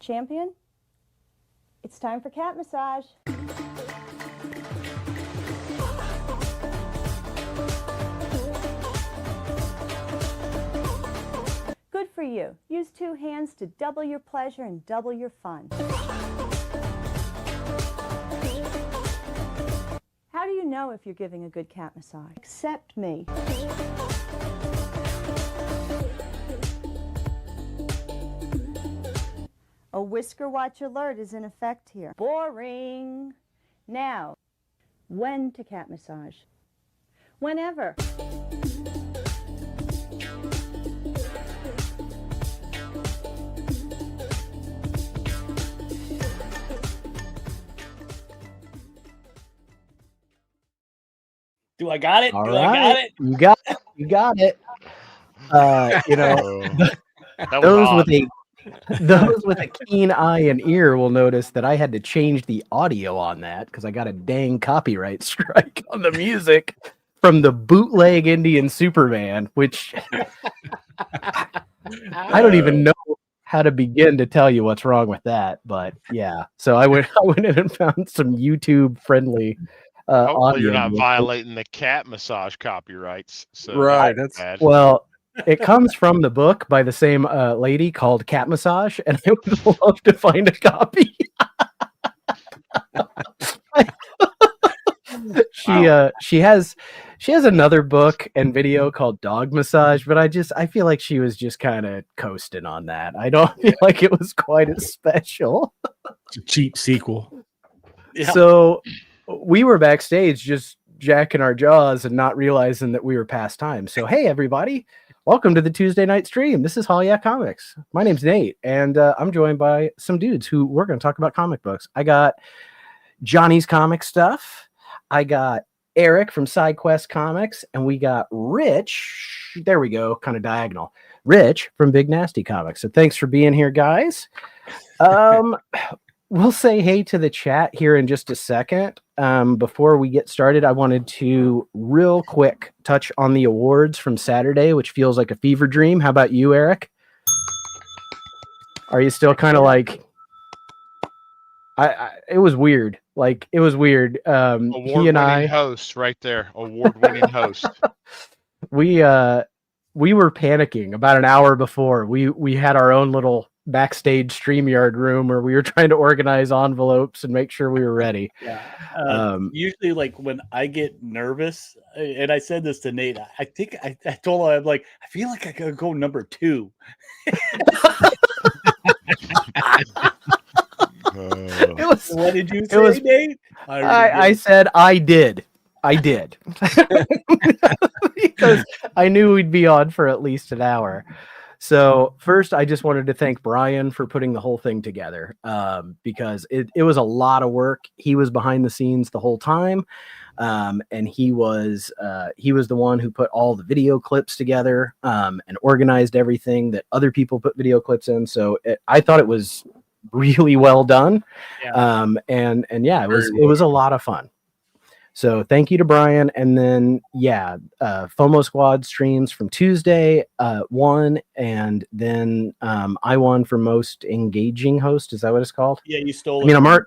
Champion, it's time for cat massage. Good for you. Use 2 hands to double your pleasure and double your fun. How do you know if you're giving a good cat massage? Accept me. A whisker watch alert is in effect here. Boring. Now, when to cat massage? Whenever. Do I got it? All Do right. I got it? You got it. You got it. Those with a keen eye and ear will notice that I had to change the audio on that because I got a dang copyright strike on the music from the bootleg Indian Superman, which I don't even know how to begin to tell you what's wrong with that. But yeah, so I went in and found some YouTube friendly. Hopefully you're not violating the cat massage copyrights. So right, that's bad. Well, it comes from the book by the same lady called Cat Massage, and I would love to find a copy. She has another book and video called Dog Massage, but I feel like she was just kind of coasting on that. I don't feel like it was quite as special. It's a cheap sequel. Yeah. So we were backstage just jacking our jaws and not realizing that we were past time. So, hey, everybody, welcome to the Tuesday night stream. This is Awhile Comics. My name's Nate, and I'm joined by some dudes who we're going to talk about comic books. I got Johnny's Comic Stuff. I got Eric from SideQuest Comics, and we got Rich. There we go, kind of diagonal. Rich from Big Nasty Comics. So thanks for being here, guys. We'll say hey to the chat here in just a second. Before we get started, I wanted to real quick touch on the awards from Saturday, which feels like a fever dream. How about you, Eric? Are you still kind of like... It was weird. Like, it was weird. Award-winning host right there. Award-winning host. We were panicking about an hour before. We had our own little backstage StreamYard room where we were trying to organize envelopes and make sure we were ready. Yeah. Usually, like, when I get nervous, and I said this to Nate, I think I told him, I'm like, I feel like I could go number 2. What did you say, Nate? I said I did. Because I knew we'd be on for at least an hour. So first, I just wanted to thank Brian for putting the whole thing together, because it was a lot of work. He was behind the scenes the whole time, and he was the one who put all the video clips together and organized everything that other people put video clips in. So I thought it was really well done, and yeah, it was a lot of fun. So thank you to Brian. And then, FOMO Squad streams from Tuesday won, and then I won for most engaging host. Is that what it's called? Yeah, you stole it.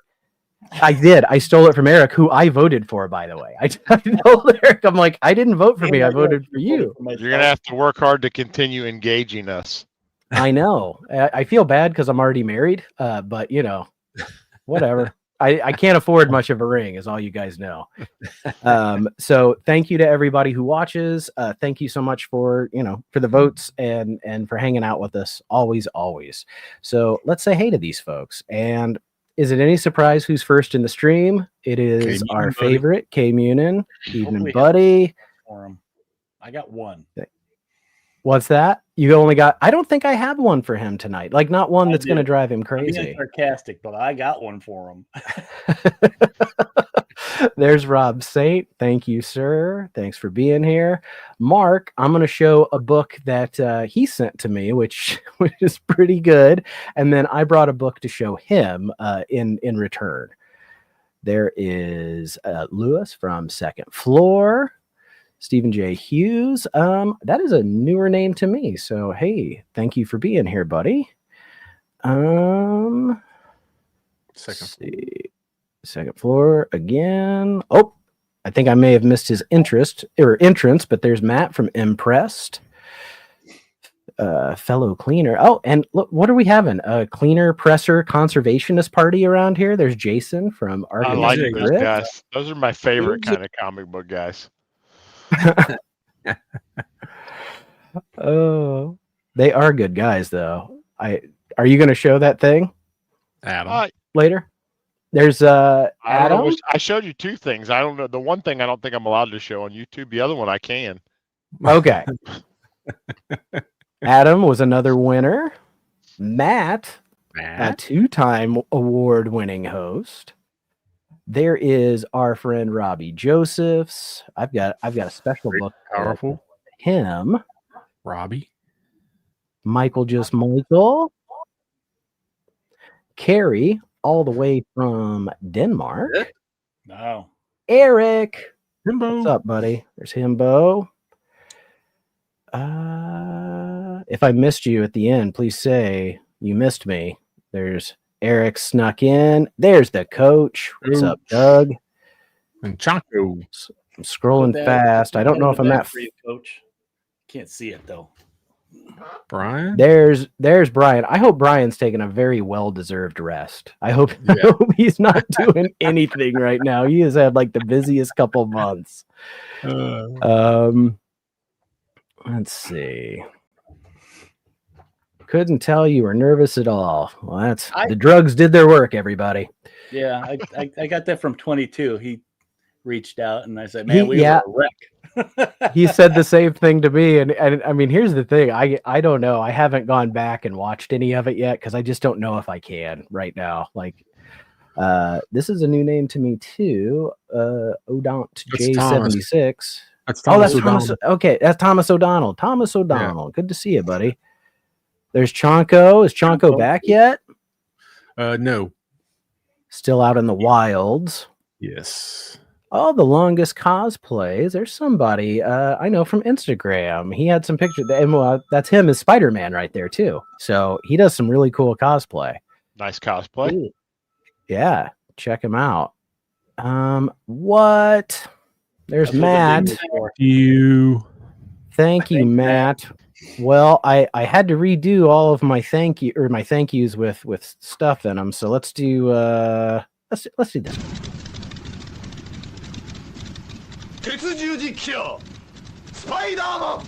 I did. I stole it from Eric, who I voted for, by the way. I told Eric, I'm like, I didn't vote for me. I voted for you. You're going to have to work hard to continue engaging us. I know. I feel bad because I'm already married, but, whatever. I can't afford much of a ring, is all you guys know. So thank you to everybody who watches. Thank you so much for the votes and for hanging out with us always. So let's say hey to these folks. And is it any surprise who's first in the stream? It is our favorite, K Munin. Evening, buddy. I got one. What's that? You only got... I don't think I have one for him tonight. Like, not one that's going to drive him crazy. I'm being sarcastic, but I got one for him. There's Rob Saint. Thank you, sir. Thanks for being here. Mark, I'm going to show a book that he sent to me, which is pretty good. And then I brought a book to show him in return. There is Lewis from Second Floor. Stephen J. Hughes. That is a newer name to me. So, hey, thank you for being here, buddy. Second floor again. Oh, I think I may have missed his entrance, but there's Matt from Impressed. Fellow cleaner. Oh, and look, what are we having? A cleaner presser conservationist party around here. There's Jason from I like Architect those guys. Those are my favorite kind of comic book guys. Oh, they are good guys, though. Are you going to show that thing, Adam? Later? There's Adam. I showed you two things. I don't know. The one thing I don't think I'm allowed to show on YouTube. The other one I can. Okay. Adam was another winner. Matt, a 2-time award-winning host. There is our friend Robbie Josephs. I've got a special book. Powerful. Him. Robbie. Michael just Michael. Carrie, all the way from Denmark. Wow. Eric. Himbo. What's up, buddy? There's Himbo. If I missed you at the end, please say you missed me. There's Eric snuck in. There's the coach. What's up, Doug? And Chaco. I'm scrolling fast. I don't know if I'm at coach. Can't see it though. Brian. There's Brian. I hope Brian's taking a very well-deserved rest. I hope he's not doing anything right now. He has had like the busiest couple months. Let's see. Couldn't tell you were nervous at all. Well, the drugs did their work, everybody. Yeah, I got that from 22. He reached out and I said, "Man, we were a wreck." He said the same thing to me, and I mean, here's the thing. I don't know. I haven't gone back and watched any of it yet because I just don't know if I can right now. Like, this is a new name to me too. Odont J76. That's Thomas Thomas. Okay, that's Thomas O'Donnell. Thomas O'Donnell. Yeah. Good to see you, buddy. There's Chonko. Is Chonko back yet? No. Still out in the wilds. Yes. Oh, the longest cosplays. There's somebody I know from Instagram. He had some pictures. And that's him as Spider-Man right there too. So he does some really cool cosplay. Nice cosplay. Ooh. Yeah, check him out. What? There's Matt. Thank you, Matt. Well, I had to redo all of my thank yous with stuff in them. So let's do let's do this. Spider-Man.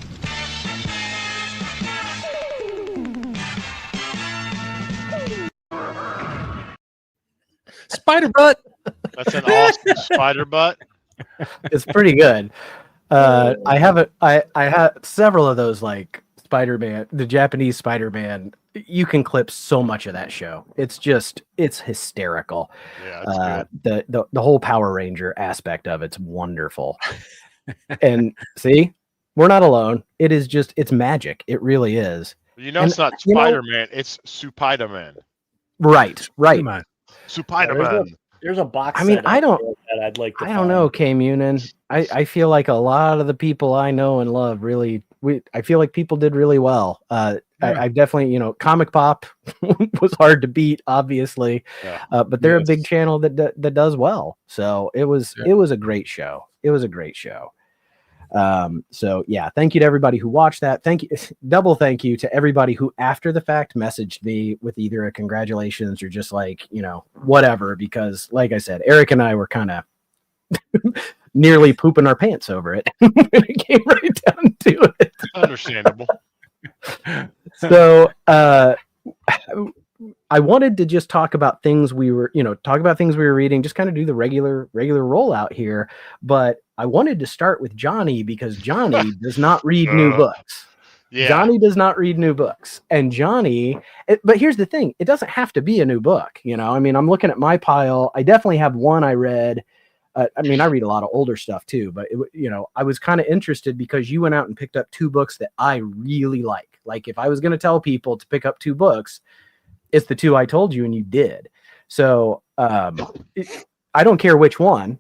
Spider butt. That's an awesome spider butt. It's pretty good. I have several of those, like Spider-Man, the Japanese Spider-Man. You can clip so much of that show. It's hysterical. Yeah, the whole Power Ranger aspect of it's wonderful. And see, we're not alone. It's magic. It really is. It's not Spider-Man. It's Spider-Man. Right. Spider-Man. There's a box. I mean, that I'd like to. I don't know, K Munin. I feel like a lot of the people I know and love I feel like people did really well. I definitely, Comic Pop was hard to beat, obviously, but they're a big channel that does well. So it was a great show. So yeah, thank you to everybody who watched that. Double thank you to everybody who after the fact messaged me with either a congratulations or just like, whatever, because like I said, Eric and I were kind of nearly pooping our pants over it. It came right down to it. Understandable. So, I wanted to just talk about things we were reading, just kind of do the regular rollout here. But I wanted to start with Johnny because Johnny does not read new books. Yeah. Johnny does not read new books. And but here's the thing. It doesn't have to be a new book. I mean, I'm looking at my pile. I definitely have one I read. I mean, I read a lot of older stuff too, but I was kind of interested because you went out and picked up 2 books that I really like. Like if I was going to tell people to pick up 2 books, it's the 2 I told you and you did. So I don't care which one,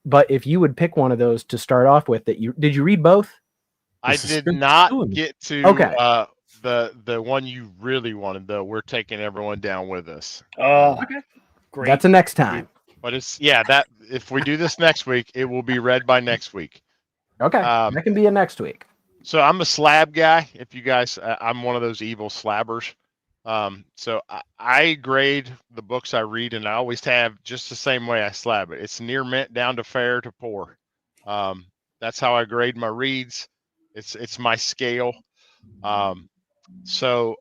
but if you would pick one of those to start off with, did you read both? I did not get to the one you really wanted, though. We're taking everyone down with us. Okay. Great. That's a next time. But that if we do this next week, it will be read by next week. Okay, that can be a next week. So I'm a slab guy. If you guys, I'm one of those evil slabbers. So I grade the books I read, and I always have just the same way I slab it. It's near mint down to fair to poor. That's how I grade my reads. It's my scale. So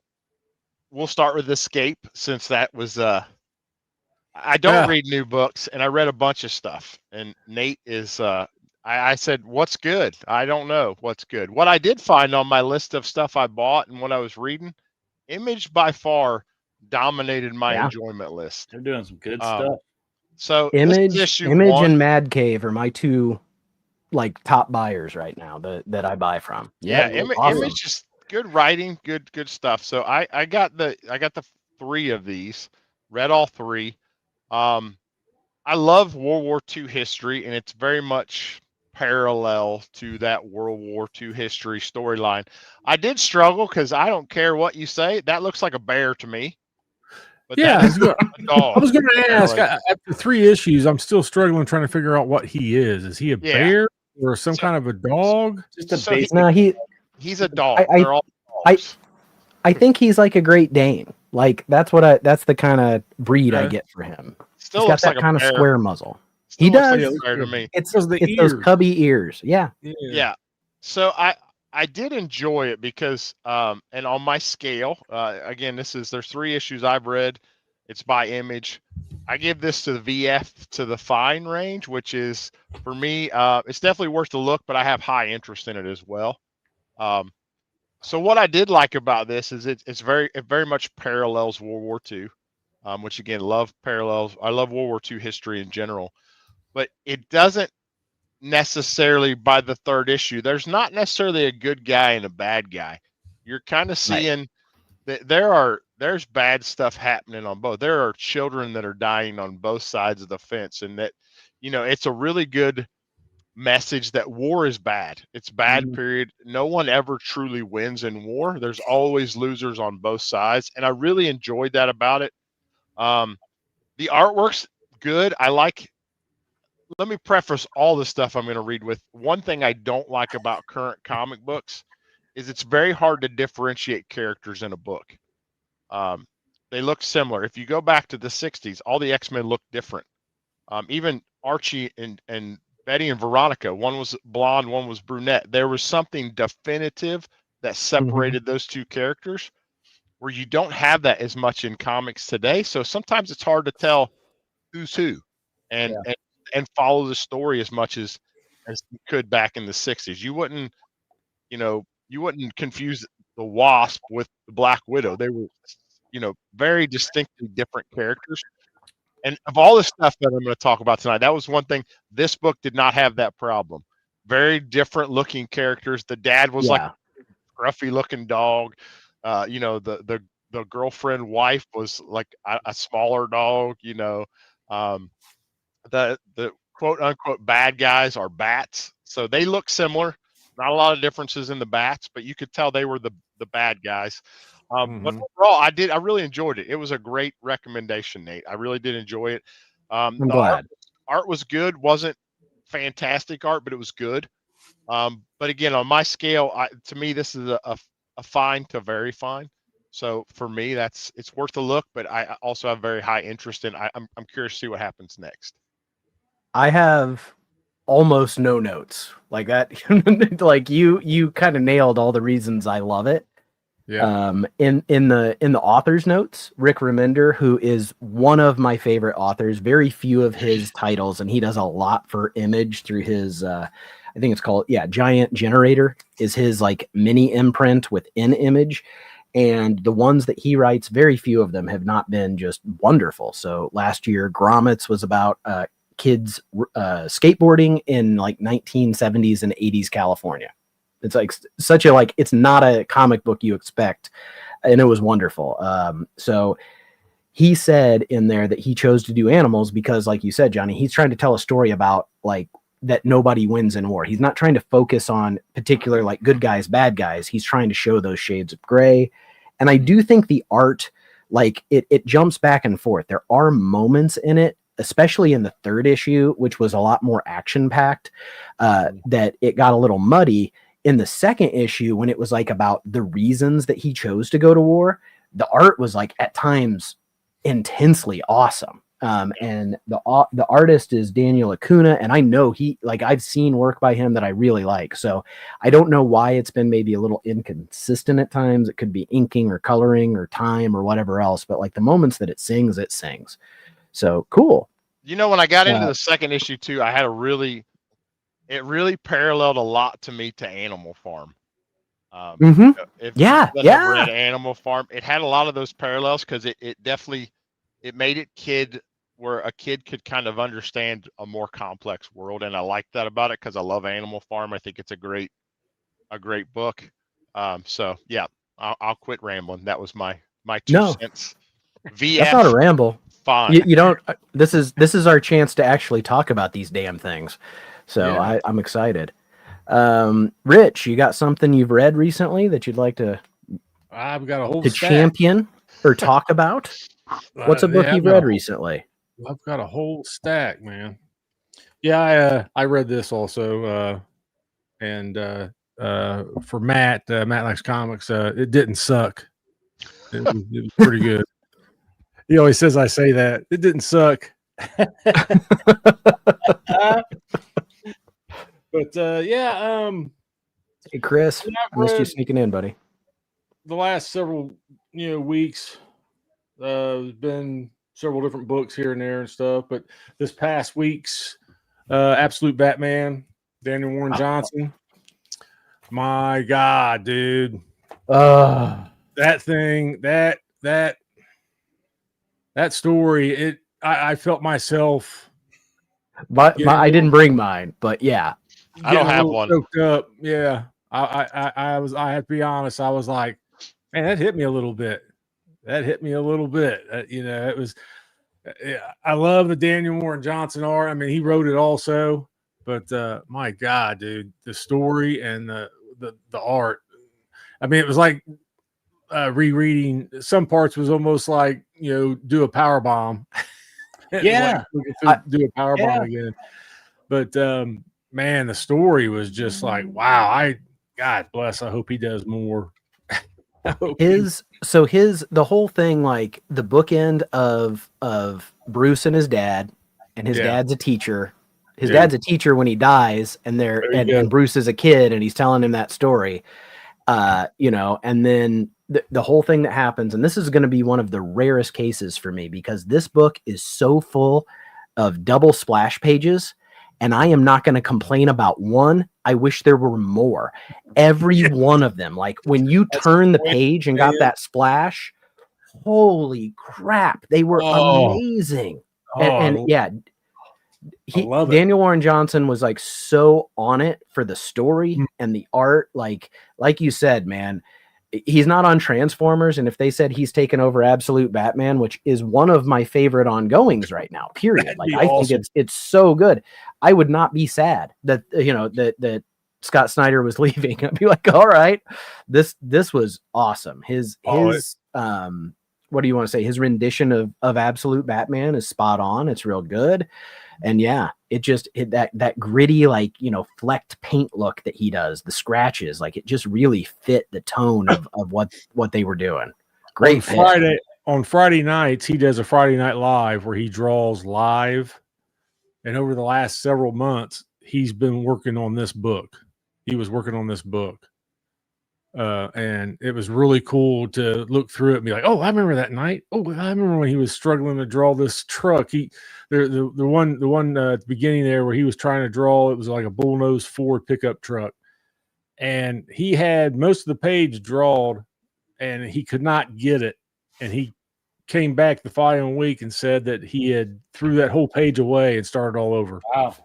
we'll start with Escape, since that was I don't read new books, and I read a bunch of stuff. And Nate is I said, what's good? I don't know what's good. What I did find on my list of stuff I bought and what I was reading, Image by far dominated my enjoyment list. They're doing some good stuff. So Image, one. and Mad Cave are my two like top buyers right now that I buy from. Yeah, awesome. Image is good writing, good stuff. So I got the 3 of these, read all 3. I love World War II history, and it's very much parallel to that World War II history storyline. I did struggle because I don't care what you say. That looks like a bear to me. But yeah, that is a dog. I was going to ask. After 3 issues, I'm still struggling trying to figure out what he is. Is he a bear or some kind of a dog? Just a So basic. He's a dog. They're all dogs. I think he's like a Great Dane. Like that's the kind of breed I get for him. Still he's got looks that like kind of a bear. square muzzle. Still He does. like a bear to me. It's those cubby ears. Yeah. So I did enjoy it because and on my scale, again, there's 3 issues I've read. It's by Image. I give this to the VF to the fine range, which is for me, it's definitely worth the look, but I have high interest in it as well. So what I did like about this is it very much parallels World War II, which again, love parallels. I love World War II history in general, but it doesn't necessarily, by the 3rd issue, there's not necessarily a good guy and a bad guy. You're kind of seeing that there's bad stuff happening on both. There are children that are dying on both sides of the fence, and that, it's a really good message that war is bad. It's bad, period. No one ever truly wins in war. There's always losers on both sides, and I really enjoyed that about it. The artwork's good. Let me preface all the stuff I'm going to read with one thing I don't like about current comic books is it's very hard to differentiate characters in a book. They look similar. If you go back to the 60s, all the X-Men look different. Even Archie and Betty and Veronica, one was blonde, one was brunette. There was something definitive that separated those 2 characters, where you don't have that as much in comics today. So sometimes it's hard to tell who's who and follow the story as much as you could back in the 60s. You wouldn't confuse the Wasp with the Black Widow. They were, very distinctly different characters. And of all the stuff that I'm going to talk about tonight, that was one thing. This book did not have that problem. Very different looking characters. The dad was like a scruffy looking dog. The girlfriend wife was like a smaller dog. The quote unquote bad guys are bats. So they look similar. Not a lot of differences in the bats, but you could tell they were the bad guys. But overall, I really enjoyed it. It was a great recommendation, Nate. I really did enjoy it. I'm glad. Art was good. Wasn't fantastic art, but it was good. But again, on my scale, to me, this is a fine to very fine. So for me, it's worth a look. But I also have very high interest in. I'm curious to see what happens next. I have almost no notes like that. Like you kind of nailed all the reasons I love it. Yeah. In the author's notes, Rick Remender, who is one of my favorite authors, very few of his titles, and he does a lot for Image through his I think it's called Giant Generator is his like mini imprint within Image. And the ones that he writes, very few of them have not been just wonderful. So last year, Grommets was about kids skateboarding in like 1970s and 80s California. It's like such a like it's not a comic book you expect, and it was wonderful. So he said in there that he chose to do animals because, like you said, Johnny, he's trying to tell a story about like that nobody wins in war. He's not trying to focus on particular like good guys, bad guys. He's trying to show those shades of gray. And I do think the art, like it jumps back and forth. There are moments in it, especially in the third issue, which was a lot more action packed, that it got a little muddy. In the second issue, when it was like about the reasons that he chose to go to war, the art was like at times intensely awesome. And the artist is Daniel Acuna, and I know I've seen work by him that I really like. So I don't know why it's been maybe a little inconsistent at times. It could be inking or coloring or time or whatever else, but like the moments that it sings. So cool. You know, when I got into the second issue too, I had it really paralleled a lot to me to Animal Farm. If you've read Animal Farm, it had a lot of those parallels because it definitely made it where a kid could kind of understand a more complex world, and I like that about it because I love Animal Farm. I think it's a great book. So yeah, I'll quit rambling. That was my 2 cents. VF, that's not a ramble. Fine. You don't. This is our chance to actually talk about these damn things. So yeah. I'm excited. Rich, you got something you've read recently that you'd like to? I've got a whole stack. Champion or talk about. What's a book you've read recently? I've got a whole stack, man. Yeah, I read this also, and for Matt likes comics. It didn't suck. It was pretty good. He always says I say that. It didn't suck. But yeah. Hey Chris, I missed you sneaking in, buddy. The last several weeks, there's been several different books here and there and stuff. But this past week's Absolute Batman, Daniel Warren Johnson. My God, dude. That thing, that story, I felt myself. But I didn't bring mine, but yeah. I don't have one. Choked up. Yeah. I have to be honest. I was like, man, that hit me a little bit. It was, I love the Daniel Warren Johnson art. I mean, he wrote it also, but my God, dude, the story and the art. I mean, it was like rereading. Some parts was almost like, do a power bomb. Yeah. Do a power bomb again. But man, the story was just like, wow, God bless. I hope he does more. The whole thing, like the bookend of Bruce and his dad, and his dad's a teacher. His dad's a teacher when he dies, and Bruce is a kid, and he's telling him that story. And then the whole thing that happens, and this is going to be one of the rarest cases for me because this book is so full of double splash pages, and I am not going to complain about one. I wish there were more. Every one of them, like when you turn the page and got that splash, holy crap, they were amazing. And yeah, Daniel Warren Johnson was like so on it for the story and the art. Like you said, man, he's not on Transformers. And if they said he's taken over Absolute Batman, which is one of my favorite ongoings right now, period. Like I think it's so good. I would not be sad that, that Scott Snyder was leaving. I'd be like, all right, this was awesome. His what do you want to say? His rendition of Absolute Batman is spot on. It's real good. And yeah, that gritty, like, flecked paint look that he does, the scratches, like it just really fit the tone of what they were doing. Great. On Friday nights, he does a Friday Night Live where he draws live. And over the last several months, he's been working on this book. He was working on this book. And it was really cool to look through it and be like, oh, I remember that night. Oh, I remember when he was struggling to draw this truck. The one at the beginning there where he was trying to draw, it was like a bullnose Ford pickup truck. And he had most of the page drawn and he could not get it. And he came back the following week and said that he had threw that whole page away and started all over. Wow.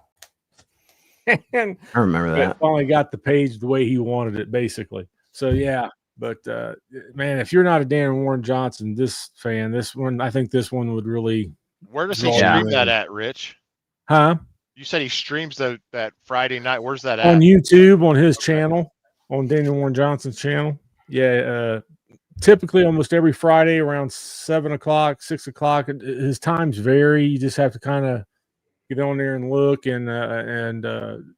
And I remember that. Finally got the page the way he wanted it, basically. So yeah, but man, if you're not a Dan Warren Johnson I think this one would really. Where does he stream that at, Rich? Huh? You said he streams that Friday night. Where's that On at? YouTube, on his channel, on Daniel Warren Johnson's channel. Yeah, typically almost every Friday around 7 o'clock, 6 o'clock. His times vary. You just have to kind of get on there and look, and on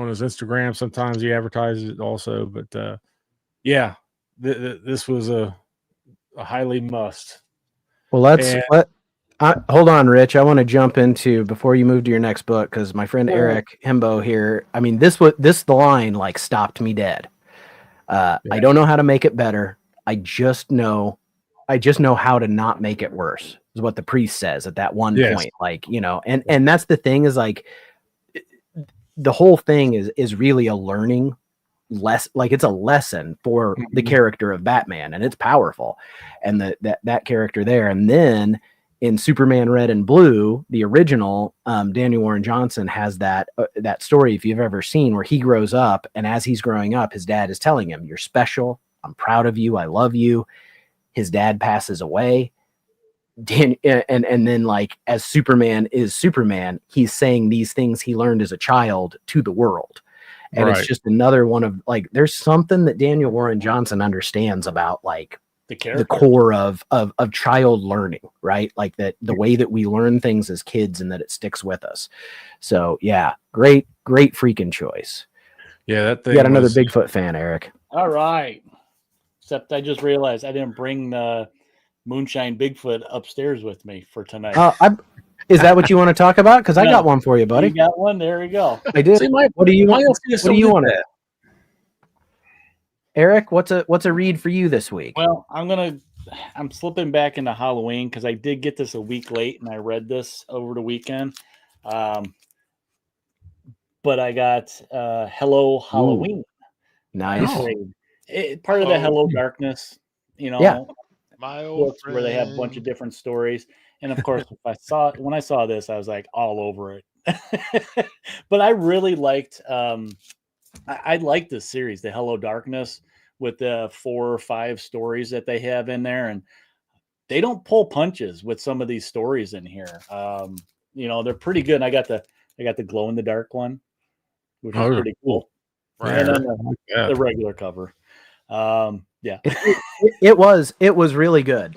his Instagram, sometimes he advertises it also. But yeah, this was a highly must. Well, hold on, Rich. I want to jump into before you move to your next book because my friend Eric Himbo here. I mean, the line like stopped me dead. I don't know how to make it better. I just know how to not make it worse. Is what the priest says at that one point. Like, and that's the thing is like the whole thing is really a learning it's a lesson for the character of Batman, and it's powerful. And that character there. And then in Superman Red and Blue, the original, Daniel Warren Johnson has that story, if you've ever seen, where he grows up, and as he's growing up, his dad is telling him, "You're special. I'm proud of you. I love you." His dad passes away. And then like as Superman is Superman, he's saying these things he learned as a child to the world. And it's just another one of like, there's something that Daniel Warren Johnson understands about like the core of child learning, right? Like that the way that we learn things as kids and that it sticks with us. So yeah, great freaking choice. Yeah, that thing. You got another Bigfoot fan, Eric. All right. Except I just realized I didn't bring the Moonshine Bigfoot upstairs with me for tonight. Is that what you want to talk about? Because I got one for you, buddy. You got one? There we go. I did. What do you want? What do you want? Eric, what's a read for you this week? Well, I'm slipping back into Halloween because I did get this a week late and I read this over the weekend. But I got Hello Halloween. Ooh, nice. Part of the Hello Darkness, my old books where they have a bunch of different stories. And of course, when I saw this, I was like all over it. But I really liked I liked this series, the Hello Darkness, with the 4 or 5 stories that they have in there, and they don't pull punches with some of these stories in here. They're pretty good. And I got the glow in the dark one, which is pretty cool. Right. And then the regular cover. It was really good.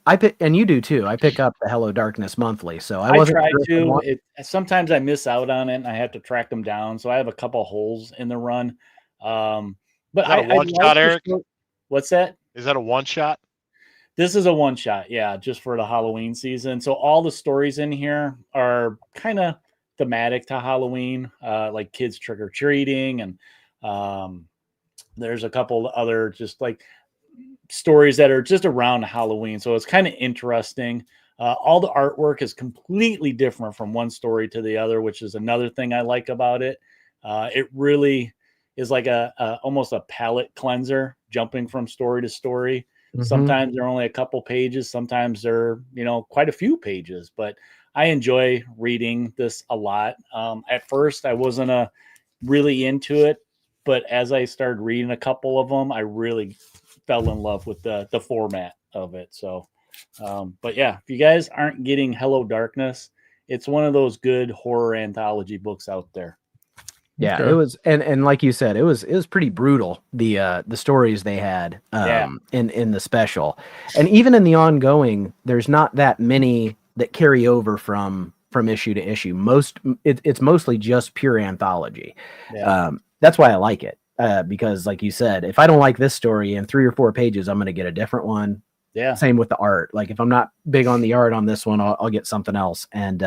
I pick, and you do too. I pick up the Hello Darkness monthly, so I try to. Sometimes I miss out on it, and I have to track them down. So I have a couple holes in the run. But a one shot, Eric. What's that? Is that a one shot? This is a one shot, yeah, just for the Halloween season. So all the stories in here are kind of thematic to Halloween, like kids trick or treating, and there's a couple other just like stories that are just around Halloween. So it's kind of interesting. All the artwork is completely different from one story to the other, which is another thing I like about it. It really is like almost a palette cleanser, jumping from story to story. Mm-hmm. Sometimes they're only a couple pages. Sometimes they're, quite a few pages, but I enjoy reading this a lot. At first I wasn't really into it, but as I started reading a couple of them, I really fell in love with the format of it. So, but yeah, if you guys aren't getting Hello Darkness, it's one of those good horror anthology books out there. Yeah, okay. It was, and like you said, it was pretty brutal. The stories they had in the special, and even in the ongoing, there's not that many that carry over from issue to issue. It's mostly just pure anthology. Yeah. That's why I like it. Because like you said, if I don't like this story in 3 or 4 pages, I'm going to get a different one. Yeah. Same with the art. Like if I'm not big on the art on this one, I'll get something else. And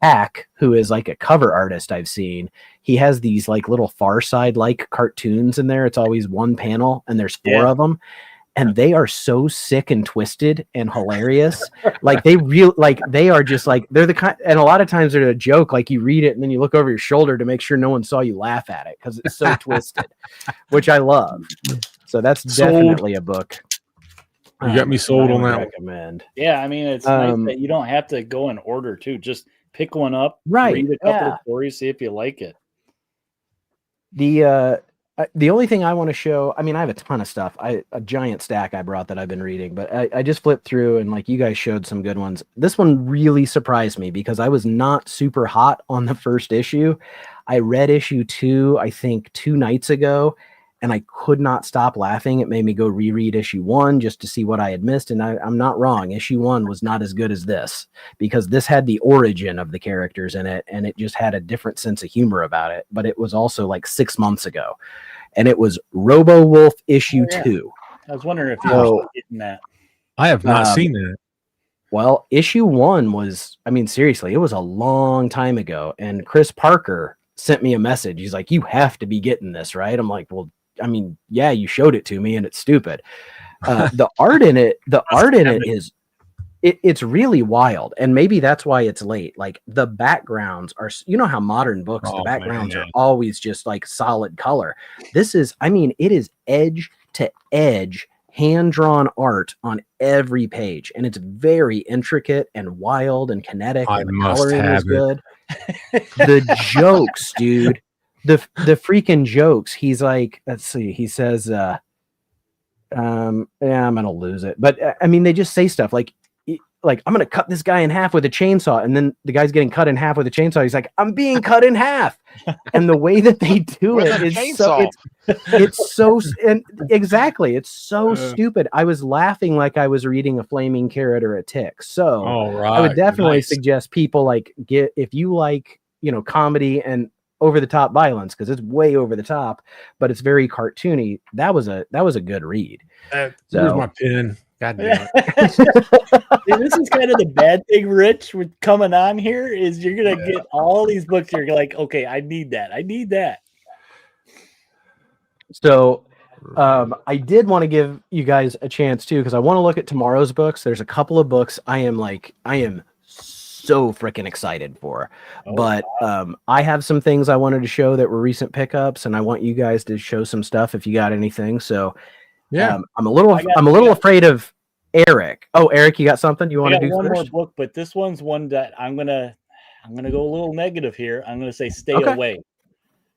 Hack, who is like a cover artist I've seen, he has these like little Far Side like cartoons in there. It's always one panel and there's 4 of them. And they are so sick and twisted and hilarious. Like they are just like, they're the kind, and a lot of times they're a joke. Like you read it and then you look over your shoulder to make sure no one saw you laugh at it because it's so twisted, which I love. So that's definitely a book. You got me sold on that. Recommend. Yeah, I mean it's nice that you don't have to go in order too. Just pick one up, read a couple of stories, see if you like it. The only thing I want to show, I mean, I have a ton of stuff. A giant stack I brought that I've been reading, but I just flipped through and like you guys showed some good ones. This one really surprised me because I was not super hot on the first issue. I read issue 2, I think 2 nights ago, and I could not stop laughing. It made me go reread issue 1 just to see what I had missed. And I'm not wrong. Issue 1 was not as good as this because this had the origin of the characters in it, and it just had a different sense of humor about it. But it was also like 6 months ago. And it was Robo Wolf issue 2. I was wondering if you were getting that. I have not seen that. Well, issue 1 was, I mean, seriously, it was a long time ago. And Chris Parker sent me a message. He's like, you have to be getting this, right? I'm like, well, I mean, yeah, you showed it to me and it's stupid. The art in it is, it's really wild. And maybe that's why it's late. Like the backgrounds are, you know how modern books, the backgrounds are always just like solid color. This is, I mean, it is edge to edge hand-drawn art on every page. And it's very intricate and wild and kinetic. And the coloring is good. The jokes, dude, the freaking jokes. He's like, let's see, he says, yeah, I'm going to lose it. But I mean, they just say stuff like, I'm going to cut this guy in half with a chainsaw. And then the guy's getting cut in half with a chainsaw. He's like, I'm being cut in half. And the way that they do it is so, it's so, and exactly. It's so stupid. I was laughing like I was reading a flaming carrot or a tick. So I would definitely suggest people like if you like, you know, comedy and over the top violence, because it's way over the top, but it's very cartoony. That was a good read. Where's my pen? God damn it. See, this is kind of the bad thing, Rich, with coming on here is you're going to get all these books. You're like, okay, I need that. I need that. So I did want to give you guys a chance too, because I want to look at tomorrow's books. There's a couple of books I am so freaking excited for. But I have some things I wanted to show that were recent pickups, and I want you guys to show some stuff if you got anything. So yeah, I'm a little afraid of Eric. Oh, Eric, you got something you want to do one first? more book, but this one's one that I'm gonna go a little negative here. I'm gonna say stay away,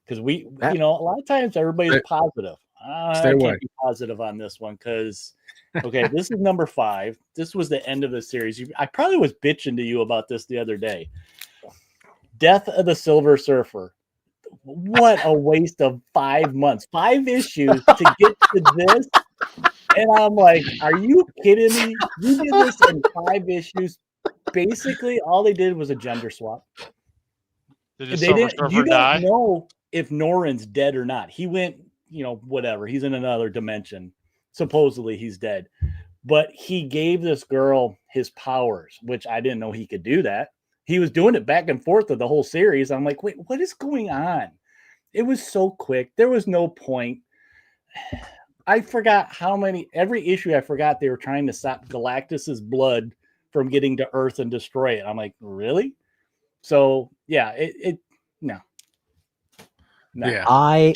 because you know, a lot of times everybody's positive. I can't be positive on this one because this is number 5. This was the end of the series. I probably was bitching to you about this the other day. Death of the Silver Surfer. What a waste of 5 months, 5 issues to get to this. And I'm like, are you kidding me? You did this in 5 issues. Basically, all they did was a gender swap. You don't know if Norrin's dead or not. He went, you know, whatever. He's in another dimension. Supposedly he's dead. But he gave this girl his powers, which I didn't know he could do that. He was doing it back and forth of the whole series. I'm like, wait, what is going on? It was so quick. There was no point. I forgot every issue I forgot they were trying to stop Galactus's blood from getting to Earth and destroy it. I'm like, really? So yeah, no. Yeah. I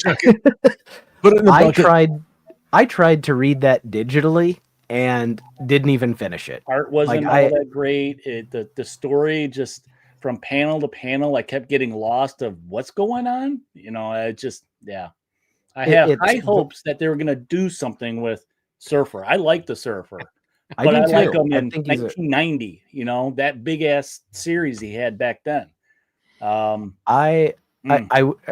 tried to read that digitally and didn't even finish it. Art wasn't all that great. The story just from panel to panel, I kept getting lost of what's going on. You know, I have high hopes that they were going to do something with Surfer. I like the Surfer, but I like him in 1990. You know, that big ass series he had back then. I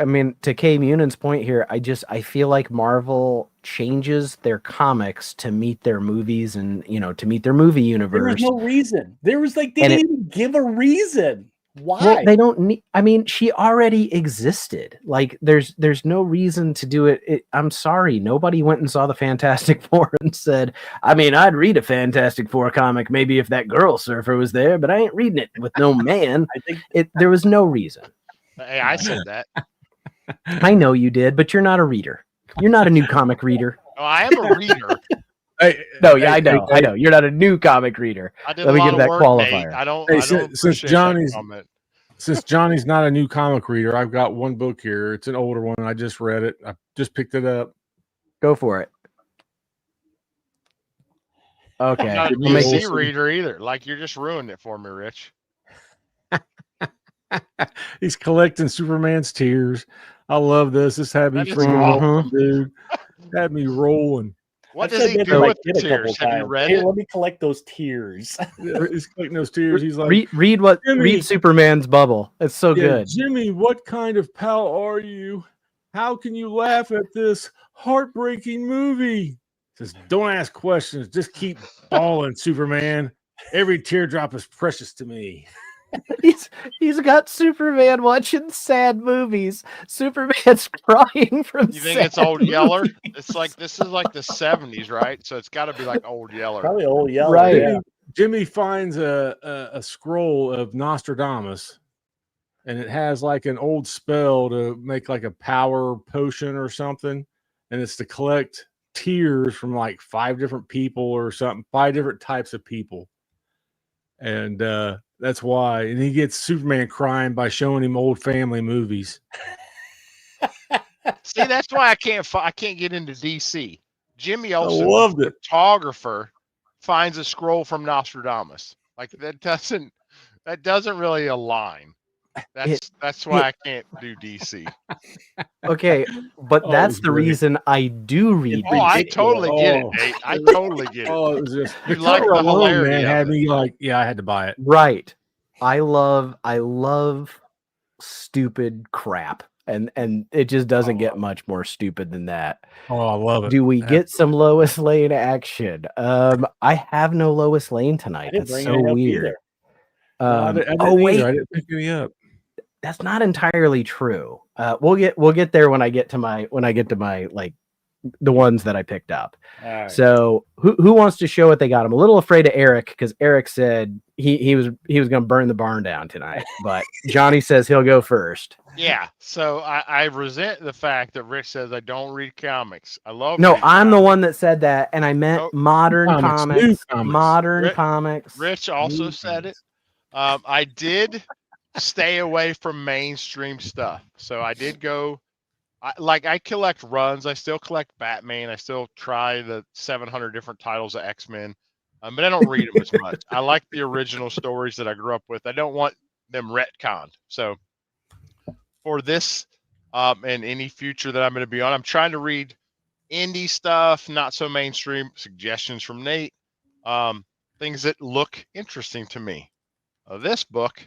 mean, to Kay Munan's point here, I feel like Marvel changes their comics to meet their movies and, you know, to meet their movie universe. There was no reason. They didn't even give a reason. Why? Well, they don't need, I mean, she already existed. Like there's no reason to do it. I'm sorry. Nobody went and saw the Fantastic Four and said, I mean, I'd read a Fantastic Four comic maybe if that girl surfer was there, but I ain't reading it with no man. There was no reason. Hey, I said that. I know you did, but you're not a reader. You're not a new comic reader. Oh, I am a reader. I know. You're not a new comic reader. Let me give that qualifier. I don't since Johnny's not a new comic reader, I've got one book here. It's an older one. I just read it. I just picked it up. Go for it. Okay. I'm not a DC reader either. Like, you're just ruining it for me, Rich. He's collecting Superman's tears. I love this. This had me That is freaking awesome. rolling, dude. Had me rolling. What I've does said he that to do my with the kid a couple tears? Have you times. read Hey, it? let me collect those tears. He's collecting those tears. He's like, read Jimmy, Superman's bubble. It's so yeah, good. Jimmy, what kind of pal are you? How can you laugh at this heartbreaking movie? He says, don't ask questions. Just keep bawling, Superman. Every teardrop is precious to me. He's got Superman watching sad movies. Superman's crying from You think it's sad Old Yeller? movies. It's like this is like the 70s, right? So it's got to be like Old Yeller. Probably Old Yeller. Right. Yeah. Jimmy finds a scroll of Nostradamus, and it has like an old spell to make like a power potion or something, and it's to collect tears from like 5 different people or something, 5 different types of people, and that's why. And he gets Superman crying by showing him old family movies. See, that's why I can't get into DC. Jimmy Olsen, loved the it. photographer, finds a scroll from Nostradamus. Like that doesn't really align. That's why I can't do DC. Okay, but Oh, it that's was the great. reason I do read. It's Oh, I ridiculous. totally get it, Oh. Nate. I totally get it. Oh, it was just You the like cover the alone, hilarity man, of had it. me like, yeah, I had to buy it. Right. I love stupid crap. And it just doesn't get much more stupid than that. Oh, I love it. Do we get some Lois Lane action? I have no Lois Lane I tonight. didn't That's bring so any up weird. either. No, I didn't oh either. wait, I didn't pick any up. that's not entirely true. We'll get there when I get to my like the ones that I picked up. All right. So who wants to show what they got? I'm a little afraid of Eric because Eric said he was going to burn the barn down tonight, but Johnny says he'll go first. Yeah. So I resent the fact that Rich says I don't read comics. I love No, reading I'm the comics. one that said that, and I meant Nope. modern New comics. comics. Modern Rick- comics. Rich also said it. I did stay away from mainstream stuff. So I did go. I collect runs. I still collect Batman. I still try the 700 different titles of X-Men, but I don't read them as much. I like the original stories that I grew up with. I don't want them retconned. So for this and any future that I'm going to be on, I'm trying to read indie stuff, not so mainstream. Suggestions from Nate, things that look interesting to me. This book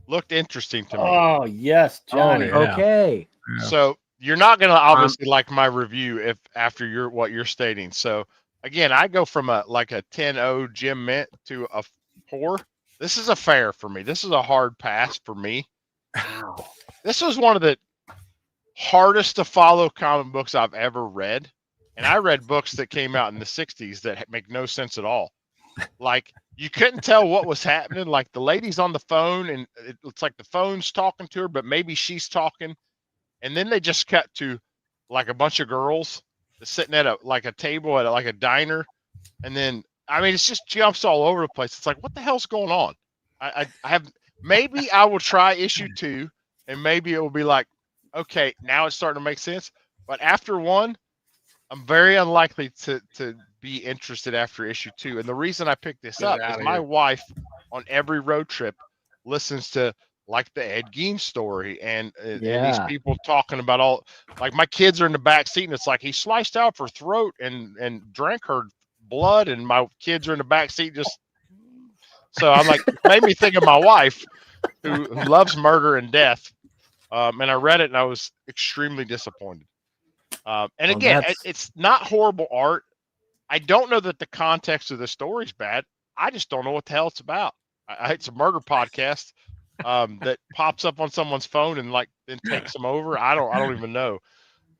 looked interesting to me. Oh yes, Johnny. Oh, yeah. Okay. Yeah. So you're not going to obviously like my review if after what you're stating. So again, I go from a 10-0 Jim Mint to a 4. This is a fair for me. This is a hard pass for me. Wow. This was one of the hardest to follow comic books I've ever read. And I read books that came out in the 60s that make no sense at all. Like you couldn't tell what was happening. Like the lady's on the phone and it's like the phone's talking to her, but maybe she's talking. And then they just cut to like a bunch of girls sitting at a table at a diner. And then, I mean, it's just jumps all over the place. It's like, what the hell's going on? I have, maybe I will try issue 2 and maybe it will be like, okay, now it's starting to make sense. But after 1, I'm very unlikely to be interested after issue 2. And the reason I picked this Get up out is of my here. wife on every road trip listens to like the Ed Gein story and these Yeah. people talking about all, like my kids are in the back seat and it's like he sliced out her throat and drank her blood and my kids are in the back seat just. So I'm like, it made me think of my wife who loves murder and death. And I read it and I was extremely disappointed. And Well, again, that's- it's not horrible art. I don't know that the context of the story's bad. I just don't know what the hell it's about. It's a murder podcast that pops up on someone's phone and then takes them over. I don't even know.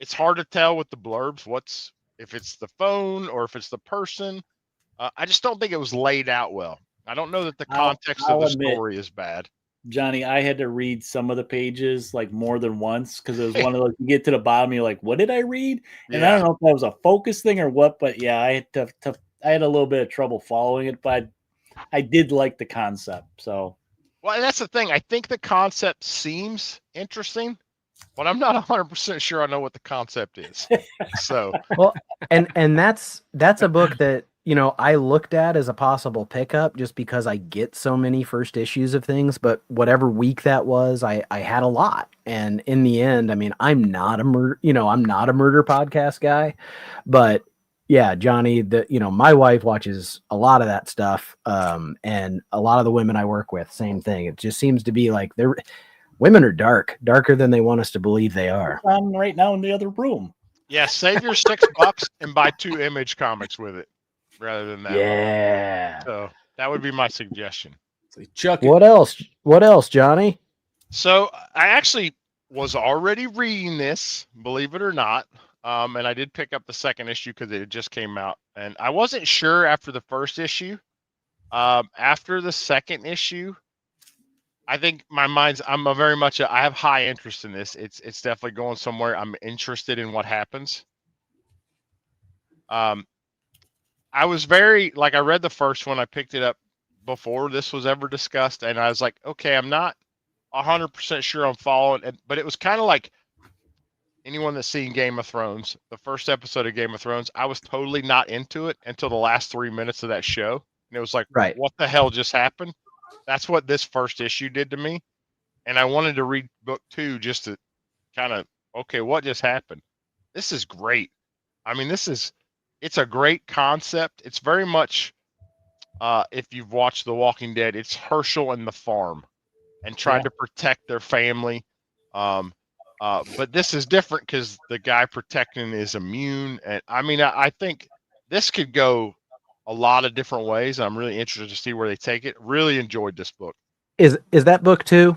It's hard to tell with the blurbs if it's the phone or if it's the person. I just don't think it was laid out well. I don't know that the context I'll of the admit, story is bad. Johnny, I had to read some of the pages like more than once because it was one of those. You get to the bottom, you're like, "What did I read?" And I don't know if that was a focus thing or what, but yeah, I had a little bit of trouble following it, but I did like the concept. So, well, and that's the thing. I think the concept seems interesting, but I'm not 100% sure I know what the concept is. So, Well, and that's a book that I looked at as a possible pickup just because I get so many first issues of things, but whatever week that was, I had a lot. And in the end, I mean, I'm not a murder podcast guy, but yeah, Johnny, my wife watches a lot of that stuff. And a lot of the women I work with, same thing. It just seems to be like women are darker than they want us to believe they are. I'm right now in the other room. Yeah, save your $6 and buy 2 Image comics with it rather than that. Yeah. So that would be my suggestion. So chuck it. What else, Johnny? So I actually was already reading this, believe it or not. And I did pick up the second issue because it just came out. And I wasn't sure after the first issue. After the second issue, I think I have high interest in this. It's definitely going somewhere. I'm interested in what happens. I was very, like, I read the first one. I picked it up before this was ever discussed. And I was like, okay, I'm not 100% sure I'm following it. But it was kind of like anyone that's seen Game of Thrones, the first episode of Game of Thrones, I was totally not into it until the last 3 minutes of that show. And it was like, Right. what the hell just happened? That's what this first issue did to me. And I wanted to read book 2 just to kind of, okay, what just happened? This is great. I mean, it's a great concept. It's very much, if you've watched The Walking Dead, it's Herschel and the farm and trying to protect their family. But this is different because the guy protecting is immune. And I mean, I think this could go a lot of different ways. I'm really interested to see where they take it. Really enjoyed this book. Is that book 2?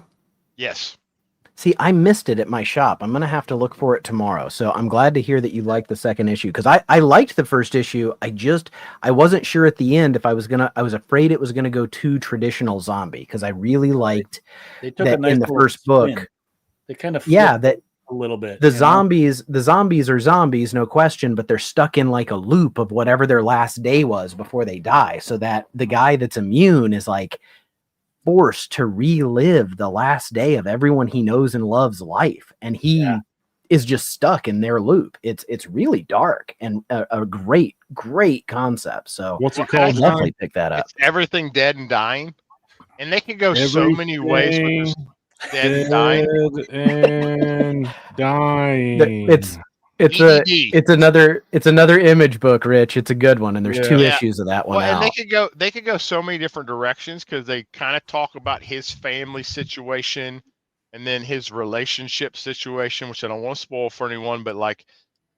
Yes. See, I missed it at my shop. I'm going to have to look for it tomorrow. So I'm glad to hear that you liked the second issue because I liked the first issue. I wasn't sure at the end if I was afraid it was going to go too traditional zombie because I really liked They took that a nice in the little first book. spin. They kind of that a little bit. the zombies are zombies, no question, but they're stuck in like a loop of whatever their last day was before they die. So that the guy that's immune is like forced to relive the last day of everyone he knows and loves life. And he is just stuck in their loop. It's really dark and a great concept. So What's it I'll called? definitely pick that up. It's Everything Dead and Dying. And they could go so many ways with this dead and dying. And dying. It's another Image book, Rich. It's a good one, and there's 2 issues of that one out. And they could go so many different directions because they kind of talk about his family situation and then his relationship situation, which I don't want to spoil for anyone, but like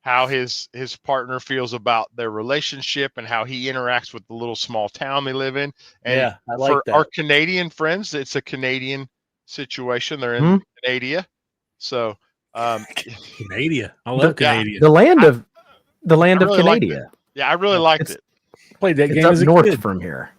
how his partner feels about their relationship and how he interacts with the little small town they live in. And I like for that. our Canadian friends, it's a Canadian situation. They're in Canada. So Canada. I love Canada. The land of really Canada. Yeah, I really liked it. Played that It's game up as a north kid. from here.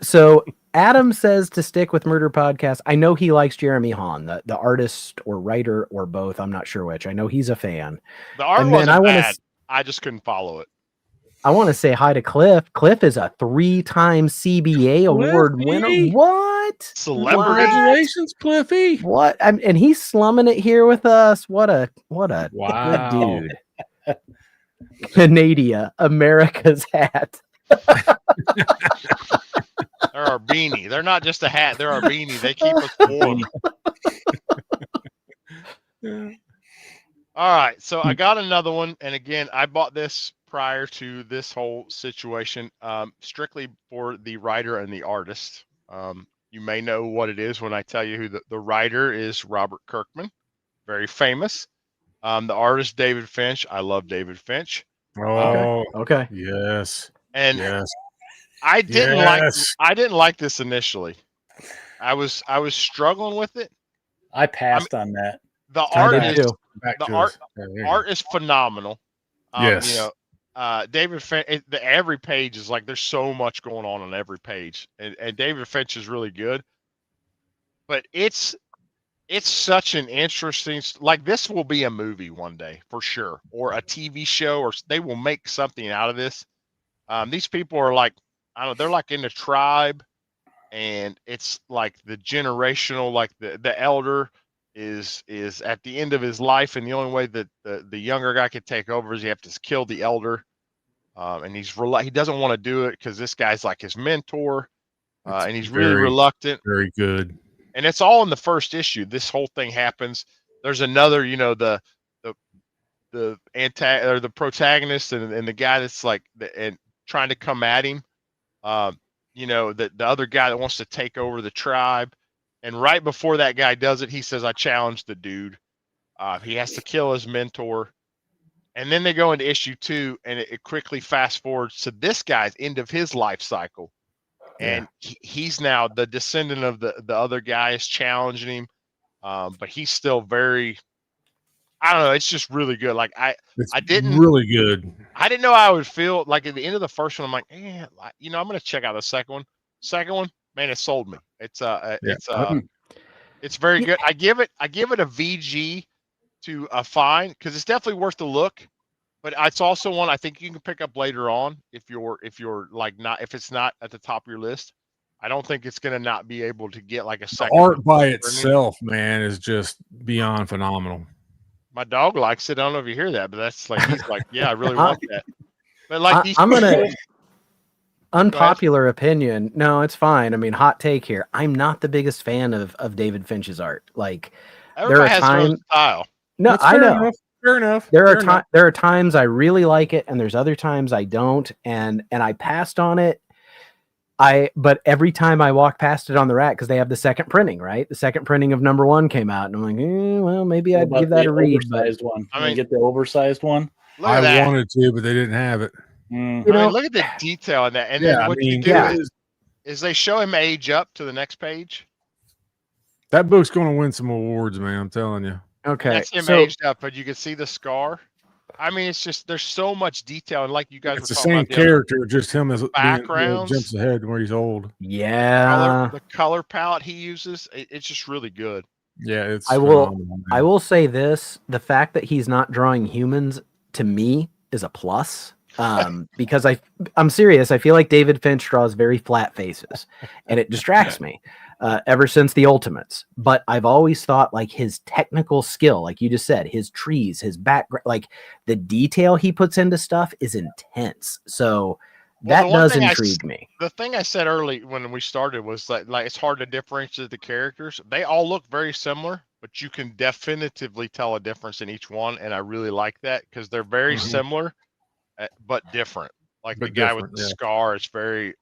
So Adam says to stick with Murder Podcast. I know he likes Jeremy Hahn, the artist or writer or both. I'm not sure which. I know he's a fan. The art And wasn't then bad. I just couldn't follow it. I want to say hi to Cliff. Cliff is a 3-time CBA award winner. What? Celebrity. Congratulations, Cliffy. What? And he's slumming it here with us. What a Wow. good dude. Canada, America's hat. They're our beanie. They're not just a hat. They're our beanie. They keep us warm. All right. So I got another one. And again, I bought this prior to this whole situation, strictly for the writer and the artist. You may know what it is when I tell you who the writer is. Robert Kirkman, very famous. The artist, David Finch. I love David Finch. Oh, Okay. yes. And Yes. I didn't like this initially. I was struggling with it. I passed on that. The art is phenomenal. Yes. You know, David Finch, every page is like there's so much going on every page, and David Finch is really good. But it's such an interesting, like this will be a movie one day for sure, or a TV show, or they will make something out of this. These people are like, I don't know, they're like in a tribe, and it's like the generational, like the elder is at the end of his life, and the only way that the younger guy can take over is you have to kill the elder. and he doesn't want to do it because this guy's like his mentor, and he's really very, reluctant. very good. And it's all in the first issue. This whole thing happens. There's another, the or the protagonist and the guy that's like and trying to come at him. The other guy that wants to take over the tribe. And right before that guy does it, he says, "I challenge the dude." He has to kill his mentor. And then they go into issue 2, and it quickly fast forwards to this guy's end of his life cycle. And he's now the descendant of the other guy is challenging him. But he's still very, I don't know. It's just really good. Like I didn't really good. I didn't know I would feel like at the end of the first one. I'm like, I'm going to check out the second one. Second one, man, it sold me. It's very good. I give it a VG to a fine because it's definitely worth the look. But it's also one I think you can pick up later on if you're like not if it's not at the top of your list. I don't think it's going to not be able to get like a second. Art by itself, man, is just beyond phenomenal. My dog likes it. I don't know if you hear that, but that's like he's like, yeah, I really want that. But like I'm gonna unpopular opinion. No, it's fine. I mean, hot take here. I'm not the biggest fan of David Finch's art. Like everybody has their own style. No, That's I know. Enough. Fair enough. There are times I really like it, and there's other times I don't, and I passed on it. But every time I walk past it on the rack because they have the second printing, right? The second printing of #1 came out, and I'm like, well, maybe I'd give that a read. Oversized one. I mean, get the oversized one. I wanted to, but they didn't have it. Look at the detail in that, and then what you do is they show him age up to the next page. That book's going to win some awards, man. I'm telling you. Okay, that's him aged up, but you can see the scar. I mean, it's just there's so much detail, and like you guys, it's the same character, just him as backgrounds jumps ahead where he's old. Yeah, the color palette he uses, it's just really good. Yeah, it's. I will say this: the fact that he's not drawing humans to me is a plus. Because I'm serious. I feel like David Finch draws very flat faces, and it distracts me. Ever since the Ultimates, but I've always thought like his technical skill, like you just said, his trees, his background, like the detail he puts into stuff is intense. So that does intrigue me. The thing I said early when we started was like it's hard to differentiate the characters. They all look very similar, but you can definitively tell a difference in each one, and I really like that because they're very similar, but different. Like the guy with the scar, it's very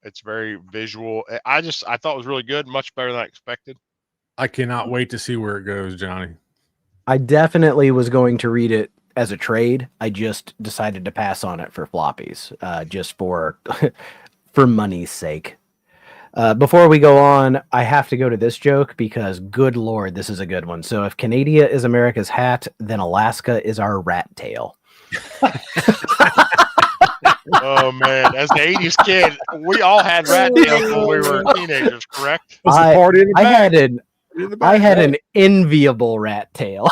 visual. I thought it was really good, much better than I expected. I cannot wait to see where it goes, Johnny. I definitely was going to read it as a trade. I just decided to pass on it for floppies, just for for money's sake. Before we go on, I have to go to this joke because, good Lord, this is a good one. So if Canada is America's hat, then Alaska is our rat tail. Oh man, as an '80s kid, we all had rat tails when we were teenagers, correct? I had an enviable rat tail.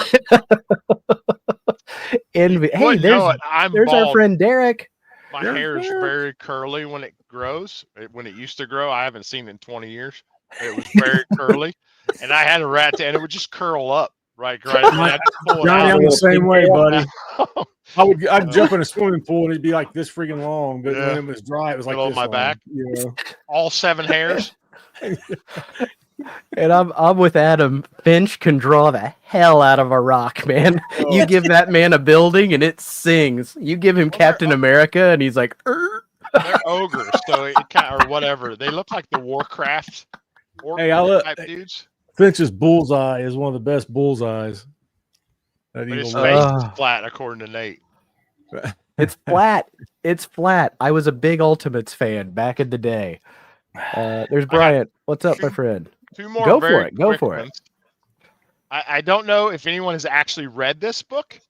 Hey, there's our friend Derek. My hair is very curly when it grows. When it used to grow, I haven't seen it in 20 years. It was very curly, and I had a rat tail, and it would just curl up. Right. Johnny, I'm the same way, buddy. I'd jump in a swimming pool and it'd be like this freaking long, but when it was dry, it was like on this my long, back. All 7 hairs. And I'm with Adam. Finch can draw the hell out of a rock, man. You give that man a building and it sings. You give him Captain America and he's like, They're ogres, so it kind or whatever. They look like the Warcraft type dudes. Finch's bullseye is one of the best bullseyes. But his face is flat, according to Nate. It's flat. It's flat. I was a big Ultimates fan back in the day. There's Bryant. What's up, my friend? 2 more. Go for it. Go for it. I don't know if anyone has actually read this book.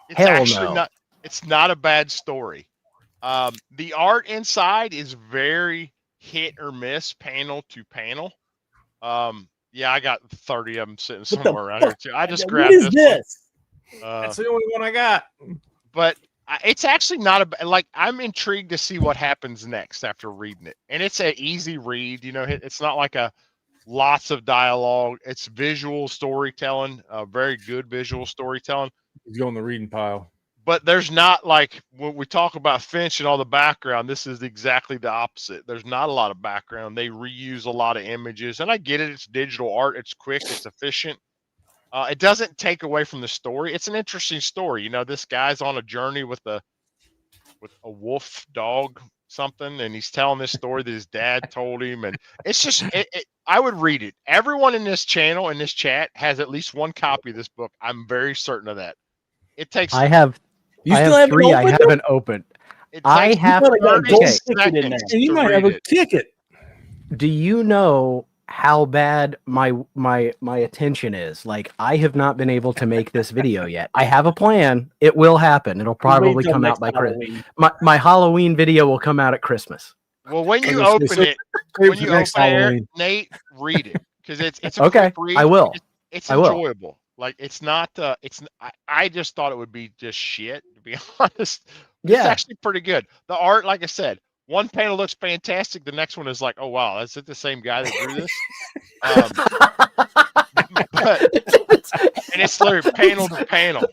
It's Hell actually no. not. It's not a bad story. The art inside is very hit or miss, panel to panel. Yeah, I got 30 of them sitting somewhere around here too. I just grabbed this. That's the only one I got. But it's actually not I'm intrigued to see what happens next after reading it. And it's an easy read. It's not like lots of dialogue. It's visual storytelling, very good visual storytelling. He's on the reading pile. but there's not like when we talk about Finch and all the background, this is exactly the opposite. There's not a lot of background. They reuse a lot of images, and I get it. It's digital art. It's quick. It's efficient. It doesn't take away from the story. It's an interesting story. You know, this guy's on a journey with a wolf dog something, and he's telling this story that his dad told him, and it's just I would read it. Everyone in this channel, in this chat, has at least one copy of this book. I'm very certain of that. It takes I have You I still have haven't 3 I opened it? haven't opened. it I takes have You got a 30 gold okay. ticket in there. seconds And you to might have read a it. ticket. Do you know how bad my attention is? Like, I have not been able to make this video yet. I have a plan. It will happen. It'll Wait probably till come out next by Christmas. Halloween. My Halloween video will come out at Christmas. Well, when you I was open gonna say, it, Save when for you next open it, Halloween. Nate, read it because it's a Okay, quick read. I will. It's I will. enjoyable. Like it's not. I just thought it would be just shit. To be honest, it's Yeah. actually pretty good. The art, like I said, one panel looks fantastic. The next one is like, oh wow, is it the same guy that drew this? But and it's literally panel to panel.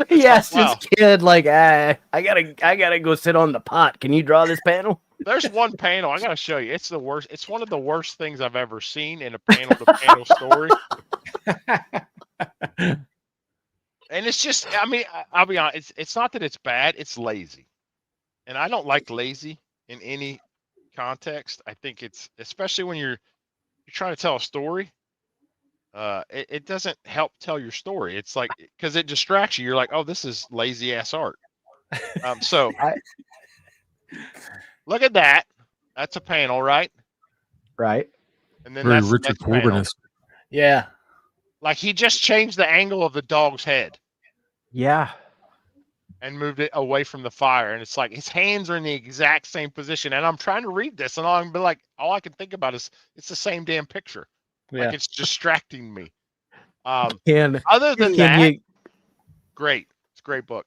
He asked wow. his kid, like, I gotta go sit on the pot. Can you draw this panel? There's one panel I gotta show you. It's the worst. It's one of the worst things I've ever seen in a panel to panel story. And it's just, I mean, I'll be honest. It's not that it's bad. It's lazy, and I don't like lazy in any context. I think it's especially when you're trying to tell a story. It doesn't help tell your story. It's like because it distracts you. You're like, oh, this is lazy ass art. So look at that. That's a panel, right? Right. And then Very that's the Richard next panel. Corbin-esque. Yeah. Like he just changed the angle of the dog's head Yeah. and moved it away from the fire. And it's like his hands are in the exact same position. And I'm trying to read this, and all I can think about is it's the same damn picture. Yeah. Like it's distracting me. Can Other than can that, you great. It's a great book.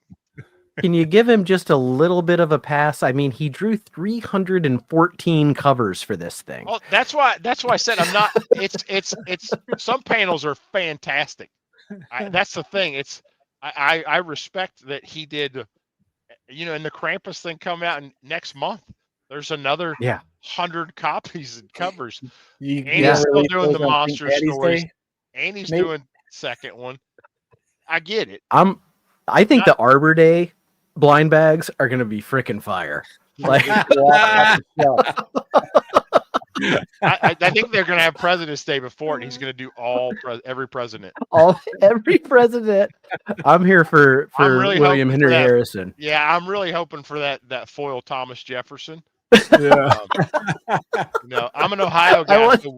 can you give him just a little bit of a pass? I mean, he drew 314 covers for this thing. Oh, that's why I said I'm not. It's some panels are fantastic. That's the thing. I respect that he did. You know, and the Krampus thing come out next month. There's another 100 copies and covers. You And he's still release doing those the on monster St. Patty's stories. Day? And he's Maybe- doing second one. I get it. I think the Arbor Day blind bags are gonna be freaking fire. Like, I think they're going to have President's Day before it. And he's going to do every president. every president. I'm here for I'm really William hoping Henry for that. Harrison. Yeah, I'm really hoping for that foil Thomas Jefferson. Yeah. I'm an Ohio guy. So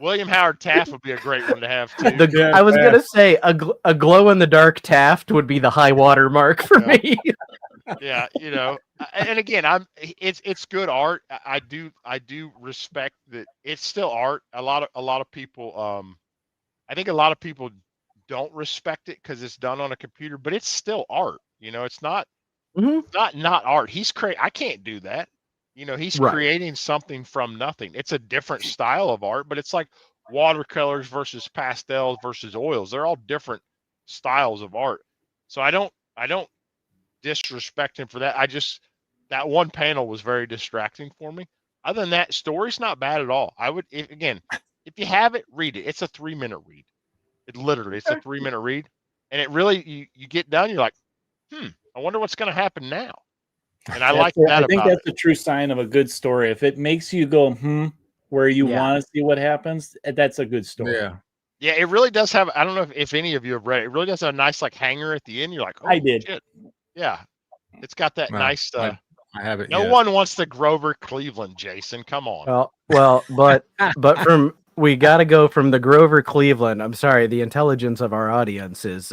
William Howard Taft would be a great one to have too. I was gonna say a glow in the dark Taft would be the high water mark for me. Yeah, and again, it's good art. I do respect that it's still art. A lot of people, I think a lot of people don't respect it because it's done on a computer, but it's still art. It's not not art. I can't do that. He's Right. creating something from nothing. It's a different style of art, but it's like watercolors versus pastels versus oils. They're all different styles of art. So I don't disrespect him for that. That one panel was very distracting for me. Other than that, story's not bad at all. If you have it, read it. It's a 3-minute read. It's a 3-minute read. And it really, you get done, you're like, I wonder what's going to happen now. And I like that I think about that's the true sign of a good story. If it makes you go, where you Yeah. want to see what happens, that's a good story. Yeah. Yeah, it really does have, I don't know if any of you have read it. It really does have a nice like hanger at the end. You're like, oh, I did. shit. Yeah. It's got that No, nice, I haven't no yet. one wants the Grover Cleveland, Jason. Come on. Well, but we got to go from the Grover Cleveland. I'm sorry, the intelligence of our audience is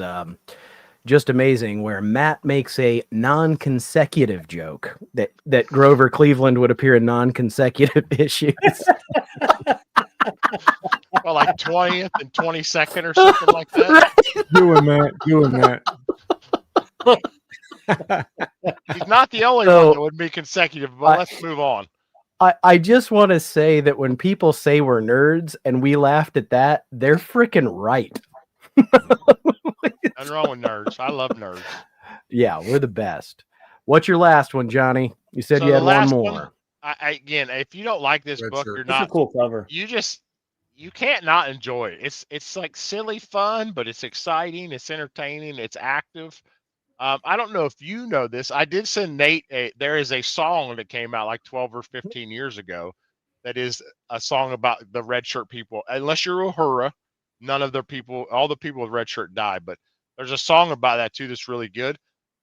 just amazing. Where Matt makes a non-consecutive joke that Grover Cleveland would appear in non-consecutive issues. Well, like 20th and 22nd or something like that. Doing that. He's not the only So- one that would be consecutive, but let's move on. I just want to say that when people say we're nerds and we laughed at that, they're freaking right. Nothing wrong with nerds. I love nerds. Yeah, we're the best. What's your last one, Johnny? You said So you the had one last more. again, if you don't like this Red book, shirt. you're It's a not. cool cover. You can't not enjoy it. It's like silly fun, but it's exciting. It's entertaining. It's active. I don't know if you know this. I did send Nate there is a song that came out like 12 or 15 years ago that is a song about the red shirt people. Unless you're Uhura, none of the people, all the people with red shirt die. But there's a song about that too that's really good.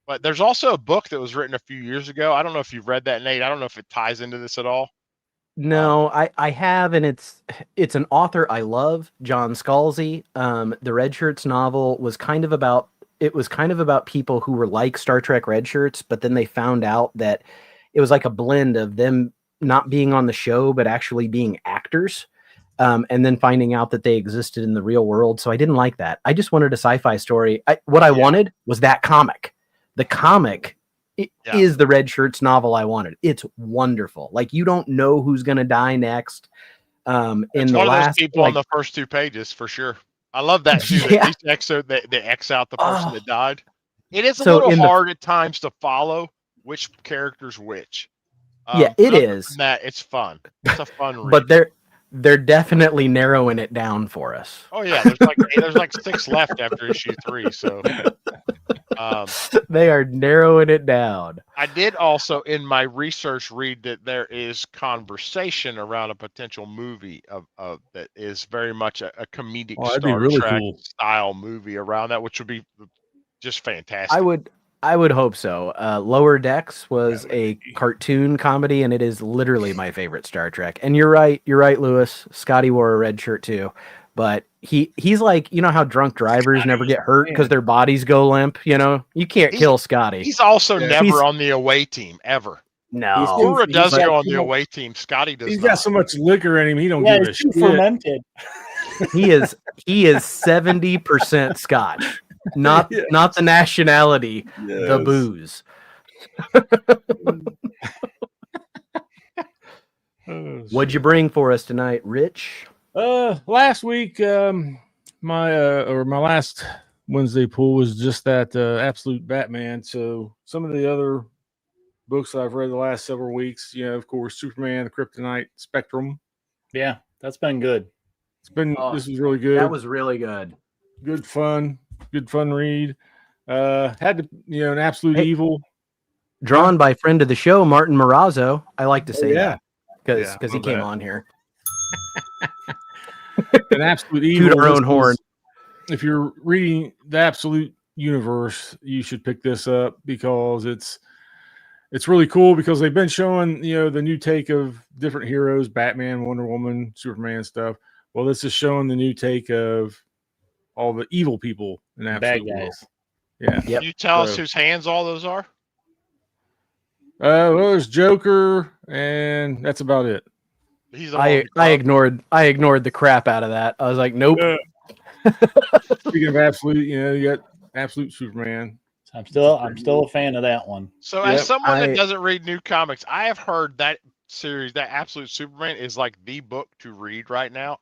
But there's also a book that was written a few years ago. I don't know if you've read that, Nate. I don't know if it ties into this at all. No, I have, and it's an author I love, John Scalzi. The Red Shirts novel was kind of about people who were like Star Trek Red Shirts, but then they found out that it was like a blend of them not being on the show but actually being actors, and then finding out that they existed in the real world. So I didn't like that. I just wanted a sci-fi story. What I wanted was that comic. The comic is the Red Shirts novel I wanted. It's wonderful. Like, you don't know who's gonna die next. It's In the one of those last, people on the first 2 pages for sure. I love that too. That Yeah. each episode they X out the person that died. It is a So little in the- hard at times to follow which character's which. Yeah, it is. That it's fun. It's a fun read. But they're definitely narrowing it down for us. Oh yeah, there's like 6 left after issue 3. So They are narrowing it down. I did also in my research read that there is conversation around a potential movie of that is very much a comedic that'd be Star really Trek cool. style movie around that, which would be just fantastic. I would hope so. Lower Decks was a cartoon comedy, and it is literally my favorite Star Trek. And you're right, Lewis. Scotty wore a red shirt too, but he's like, you know how drunk drivers never get hurt because their bodies go limp. You know, you can't kill Scotty. He's also never on the away team ever. No, Uhura does got go on too the much- away team. Scotty does He's not. got so much liquor in him. He don't Yeah, give a it's too shit. fermented. he is 70% Scotch, not the nationality, the Yes. booze. Oh, What'd you bring for us tonight, Rich? Last week, my last Wednesday pool was just that Absolute Batman. So some of the other books I've read the last several weeks, of course, Superman, the Kryptonite, Spectrum. Yeah, that's been good. This was really good. That was really good. Good fun read. Had to, an Absolute Evil. Drawn by friend of the show, Martin Morazzo. I like to say yeah. that Yeah, because he love came that. on here. An Absolute Evil. Toot our own horn. If you're reading the Absolute universe, you should pick this up because it's really cool because they've been showing, the new take of different heroes, Batman, Wonder Woman, Superman stuff. Well, this is showing the new take of all the evil people in Bad Absolute World. guys. Yeah. Yep. Can you tell us whose hands all those are? Well, there's Joker, and that's about it. He's the one I ignored the crap out of that. I was like, nope. Speaking of Absolute, you got Absolute Superman. I'm still a fan of that one. So as someone that doesn't read new comics, I have heard that series, that Absolute Superman, is like the book to read right now.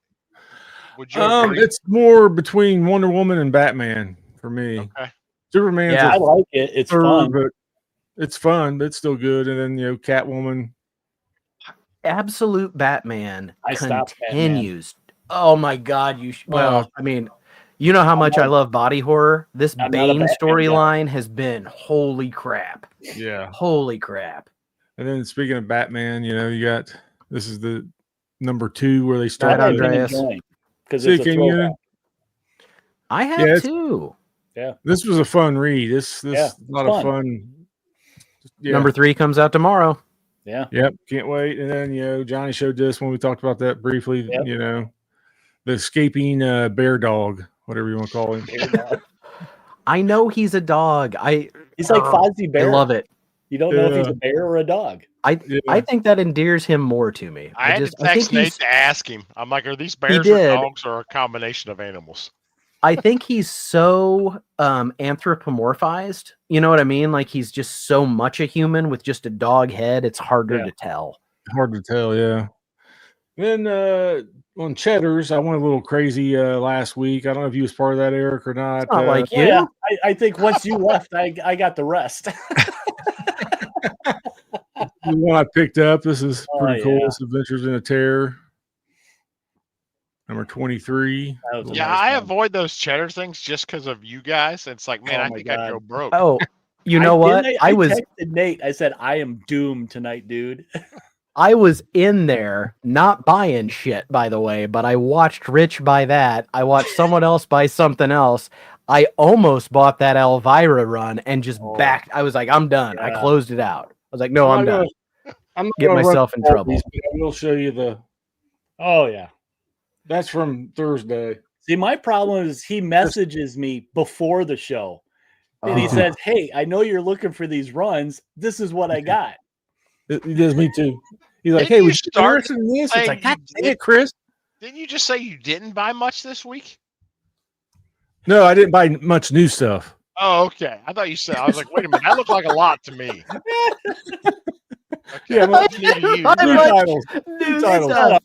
Would you agree? It's more between Wonder Woman and Batman for me. Okay. Superman's I like it. It's fun. but it's fun, but it's still good. And then Catwoman. Absolute Batman I stopped continues. Oh my God! I mean, you know how much I love body horror. This I'm not a Bane Batman storyline has been holy crap. Yeah. Holy crap. And then speaking of Batman, you got this is the number 2 where they That start. Andreas. Because it's a throwback. I have too. Yeah. This was a fun read. This Yeah, a lot of fun. Yeah. Number 3 comes out tomorrow. Yeah. Yep, can't wait. And then Johnny showed this when we talked about that briefly. Yep. The escaping bear dog, whatever you want to call him. I know he's a dog. He's like Fozzie Bear. I love it. You don't know if he's a bear or a dog. I think that endears him more to me. I had to text Nate to ask him. I'm like, are these bears or dogs or a combination of animals? I think he's so anthropomorphized. You know what I mean? Like he's just so much a human with just a dog head. It's harder to tell. Hard to tell, yeah. Then on Cheddar's, I went a little crazy last week. I don't know if you was part of that, Eric, or not. It's not like Well, you. yeah, I think once you left, I got the rest. The one I picked up. This is pretty cool. yeah. This Adventures in a Terror, number 23. That was a Yeah, nice I one. avoid those cheddar things just because of you guys. It's like, man, Oh I my think I'd God. go broke. Oh, you know what? I texted Nate. I said, I am doomed tonight, dude. I was in there not buying shit, by the way, but I watched Rich buy that. I watched someone else buy something else. I almost bought that Elvira run and just backed. I was like, I'm done. I Yeah. closed it out. I was like, no, I'm done. I'm not Get gonna run myself in all trouble. these, but I will show you the. Oh, yeah. That's from Thursday. See, my problem is he messages me before the show. And he Oh. says, hey, I know you're looking for these runs. This is what I got. He does me too. He's like, Didn't hey, you would you start interested in this? It's saying like, God you dang did- it, Chris. Didn't you just say you didn't buy much this week? No, I didn't buy much new stuff. Oh, okay. I thought you said. I was like, wait a minute, that looked like a lot to me. Okay. Yeah, That's new to you, Buy New right? much titles. new titles. stuff.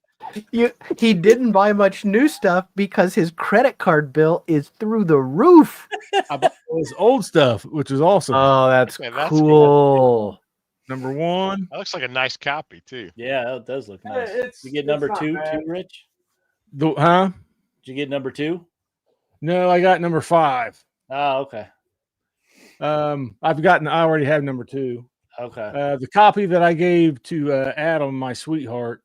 He didn't buy much new stuff because his credit card bill is through the roof. I bought all this old stuff, which is awesome. Oh, that's Okay, that's cool. Number one. That looks like a nice copy too. Yeah, that does look nice. it's- You get it's number not two, bad. Rich? Huh? Did you get number 2? No, I got number 5. Oh, okay. I already have number 2. Okay. The copy that I gave to Adam, my sweetheart,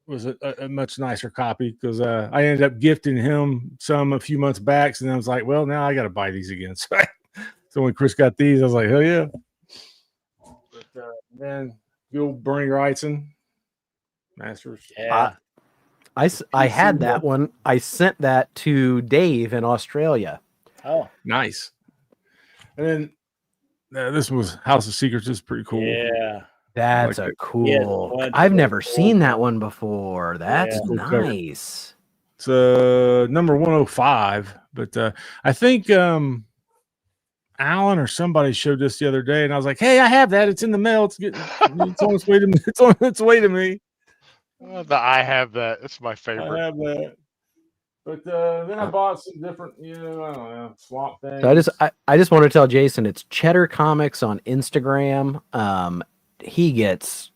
was a much nicer copy because I ended up gifting him some a few months back, and I was like, well, now I got to buy these again. So when Chris got these, I was like, hell yeah. But then Bill Bernie Wrightson, Masters. Yeah. I had that one. I sent that to Dave in Australia. Oh, Nice. And then this was House of Secrets. This is pretty cool. yeah. That's Like a it. cool. bunch I've of never those seen old that one before. That's Yeah. Cool cover. nice. It's number 105, but I think Alan or somebody showed this the other day, and I was like, "Hey, I have that. It's in the mail. It's on its way to me. It's on its way to me. I have that. It's my I favorite. have that." But then I bought some different, I don't know, Swamp Thing. So I just want to tell Jason it's Cheddar Comics on Instagram. He gets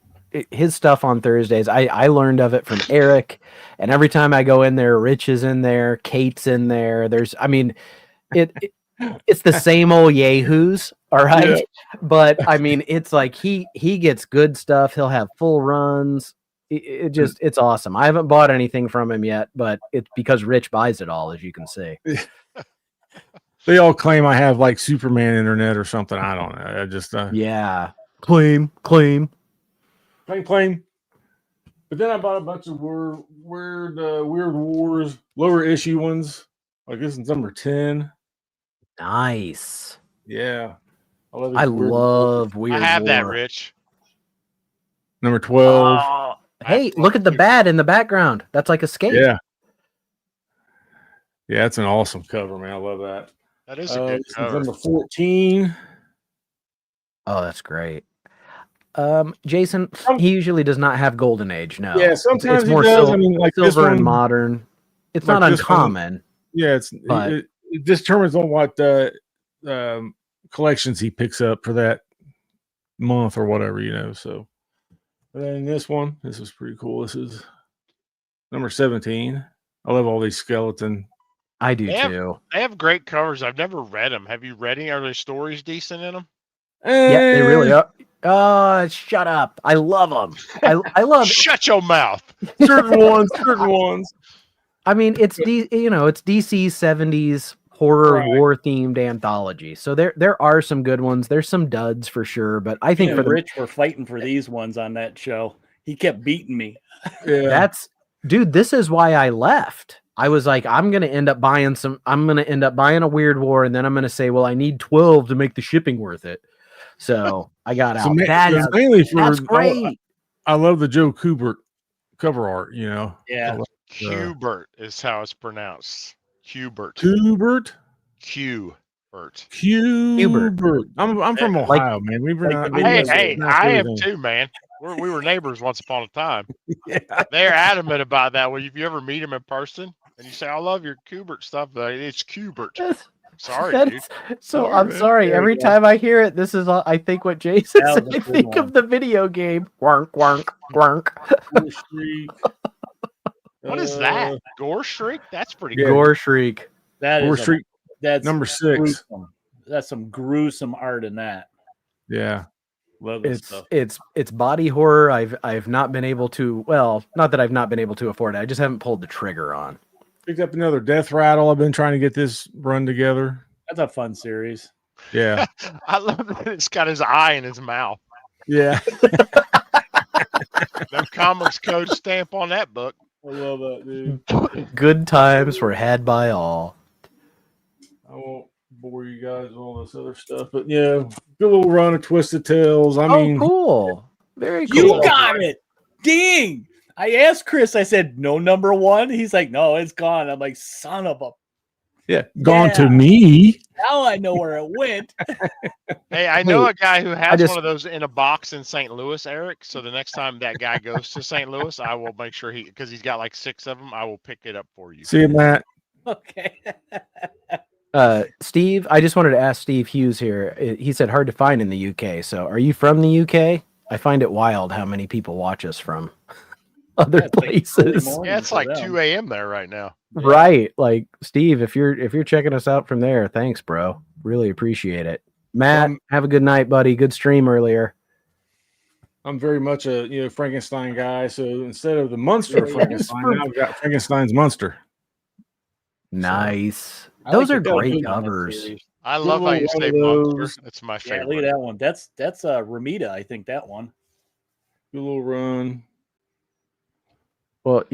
his stuff on Thursdays. I learned of it from Eric, and every time I go in there, Rich is in there, Kate's in there. It's the same old yahoos, all right. Yeah. But I mean, it's like he gets good stuff. He'll have full runs. It's awesome. I haven't bought anything from him yet, but it's because Rich buys it all, as you can see. They all claim I have like Superman internet or something. I don't know. I just Yeah, claim. claim. But then I bought a bunch of weird wars, lower issue ones. Like this is number 10. Nice. Yeah, I these Weird love Weird I have that, War. Rich. number 12. Oh, hey, look at the bat in the background. That's like a skate. Yeah, it's an awesome cover, man. I love that. That is a good This is cover. number 14. Oh, that's great. Jason, he usually does not have Golden Age. No. Yeah, sometimes it's more he does. sil- I mean, like this silver and one. modern. It's like not this one- uncommon. Yeah, But- it determines on what collections he picks up for that month or whatever, So, and then this is pretty cool. This is number 17. I love all these skeleton. I do Yeah. too. They have great covers. I've never read them. Have you read any? Are their stories decent in them? Yeah, they really are. Shut up. I love them. I love. Shut your mouth. certain ones. I mean, it's DC's 70s horror Right. war themed anthology. So there are some good ones. There's some duds for sure, but I think Me for and the Rich were fighting for these ones on that show. He kept beating me. Yeah, dude, this is why I left. I was like, I'm gonna end up buying a Weird War, and then I'm gonna say, well, I need 12 to make the shipping worth it. So I got out. it's mainly for. That's great. I love the Joe Kubert cover art. I Yeah. love, Hubert is how it's pronounced. Hubert. Kubert. Hubert. Hubert. I'm from Like- Ohio, man. We've been like the Hey, videos hey, not I am everything. too, man. We were neighbors once upon a time. Yeah. They're adamant about that. Well, if you ever meet him in person and you say, "I love your Kubert stuff," it's Kubert. Sorry, dude. So Sorry, I'm man. sorry. There Every you go. time I hear it, this is all, I think what Jason That said. was a I good think one. of the video game. Quark, quark, quark. Gore Streak. What is that? Gore Shriek? That's pretty Yeah. cool. Gore Shriek. That Gore is Streak that's number 6. gruesome. That's some gruesome art in that. Yeah. Love this stuff. It's body horror. I've not been able to. Well, not that I've not been able to afford it. I just haven't pulled the trigger on. Picked up another Death Rattle. I've been trying to get this run together. That's a fun series. Yeah. I love that it's got his eye in his mouth. Yeah. No Comics Code stamp on that book. I love that, dude. Good times were had by all. I won't bore you guys with all this other stuff, but yeah, good little run of Twisted Tales. I mean, Cool. Very cool. You got it. Ding. I asked Chris, I said, no number 1. He's like, no, it's gone. I'm like, son of a. yeah, gone to Yeah. me. Now I know where it went. Hey, I know a guy who has just- one of those in a box in St. Louis, Eric. So the next time that guy goes to St. Louis, I will make sure because he's got like 6 of them, I will pick it up for you. See you, Matt. Okay. Steve, I just wanted to ask Steve Hughes here. He said hard to find in the UK. So are you from the UK? I find it wild how many people watch us from other That's like early places. morning Yeah, it's for like them. 2 a.m. there right now. Right. Like Steve, if you're checking us out from there, thanks, bro. Really appreciate it. Matt, have a good night, buddy. Good stream earlier. I'm very much a Frankenstein guy. So instead of the Munster Yeah, Frankenstein, now I've got Frankenstein's Munster. Nice. I Those like are the great cartoon on that covers. series. I love how you one say of those. monster. That's my Yeah, favorite. look at that one. That's Ramita, I think that one. Good little run. Well,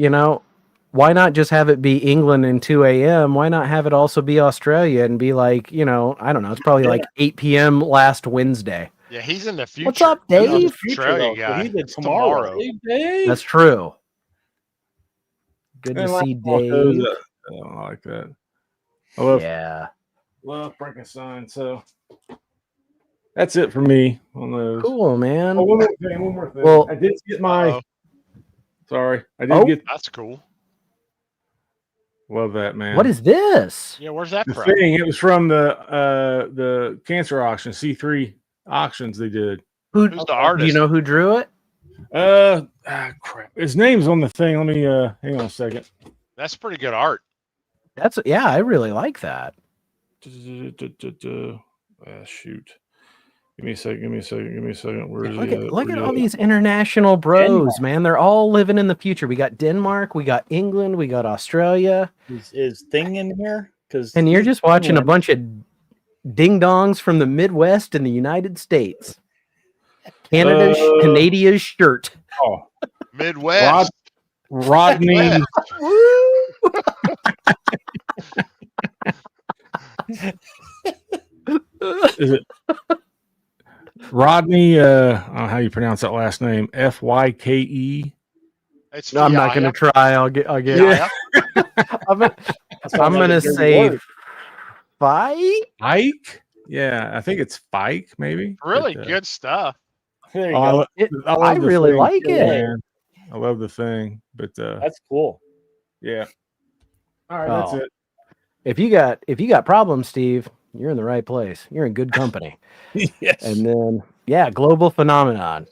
why not just have it be England in 2 a.m.? Why not have it also be Australia and be like, I don't know. It's probably like 8 p.m. last Wednesday. Yeah, he's in the future. What's up, He's Dave? an Australia guy. He did It's tomorrow. Hey, Dave. That's true. Good And to like see all those, Dave. I like that. I love Yeah. Frankenstein. So that's it for me on those. Cool, man. Oh, one more thing. Well- I did get my. Uh-oh. Sorry, I did Oh. get. That's cool. Love that, man. What is this? Yeah, where's that the from? thing? It was from the cancer auction, C3 auctions they did. Who's the Do you artist? know who drew it? Crap. His name's on the thing. Let me hang on a second. That's pretty good art. I really like that. Shoot. Give me a second. Where is Look he at at? look Where at he all at? these international bros, man. They're all living in the future. We got Denmark, we got England, we got Australia, Is Thing in here? Because and you're just watching a bunch of ding dongs from the Midwest and the United States. Canada's shirt. Oh, Midwest. Rodney. Midwest. Is it Rodney? I don't know how you pronounce that last name. Fyke. It's No, I'm not going to try. I'll get. Yeah. I'm gonna say Fike. Ike? Yeah, I think it's Fike, maybe. Really But, good stuff. there you oh, go. love I the really thing, like too, it. man. I love the thing, but That's cool. yeah. All right, that's Oh. it. If you got problems, Steve, you're in the right place. You're in good company. Yes. And then, yeah, global phenomenon.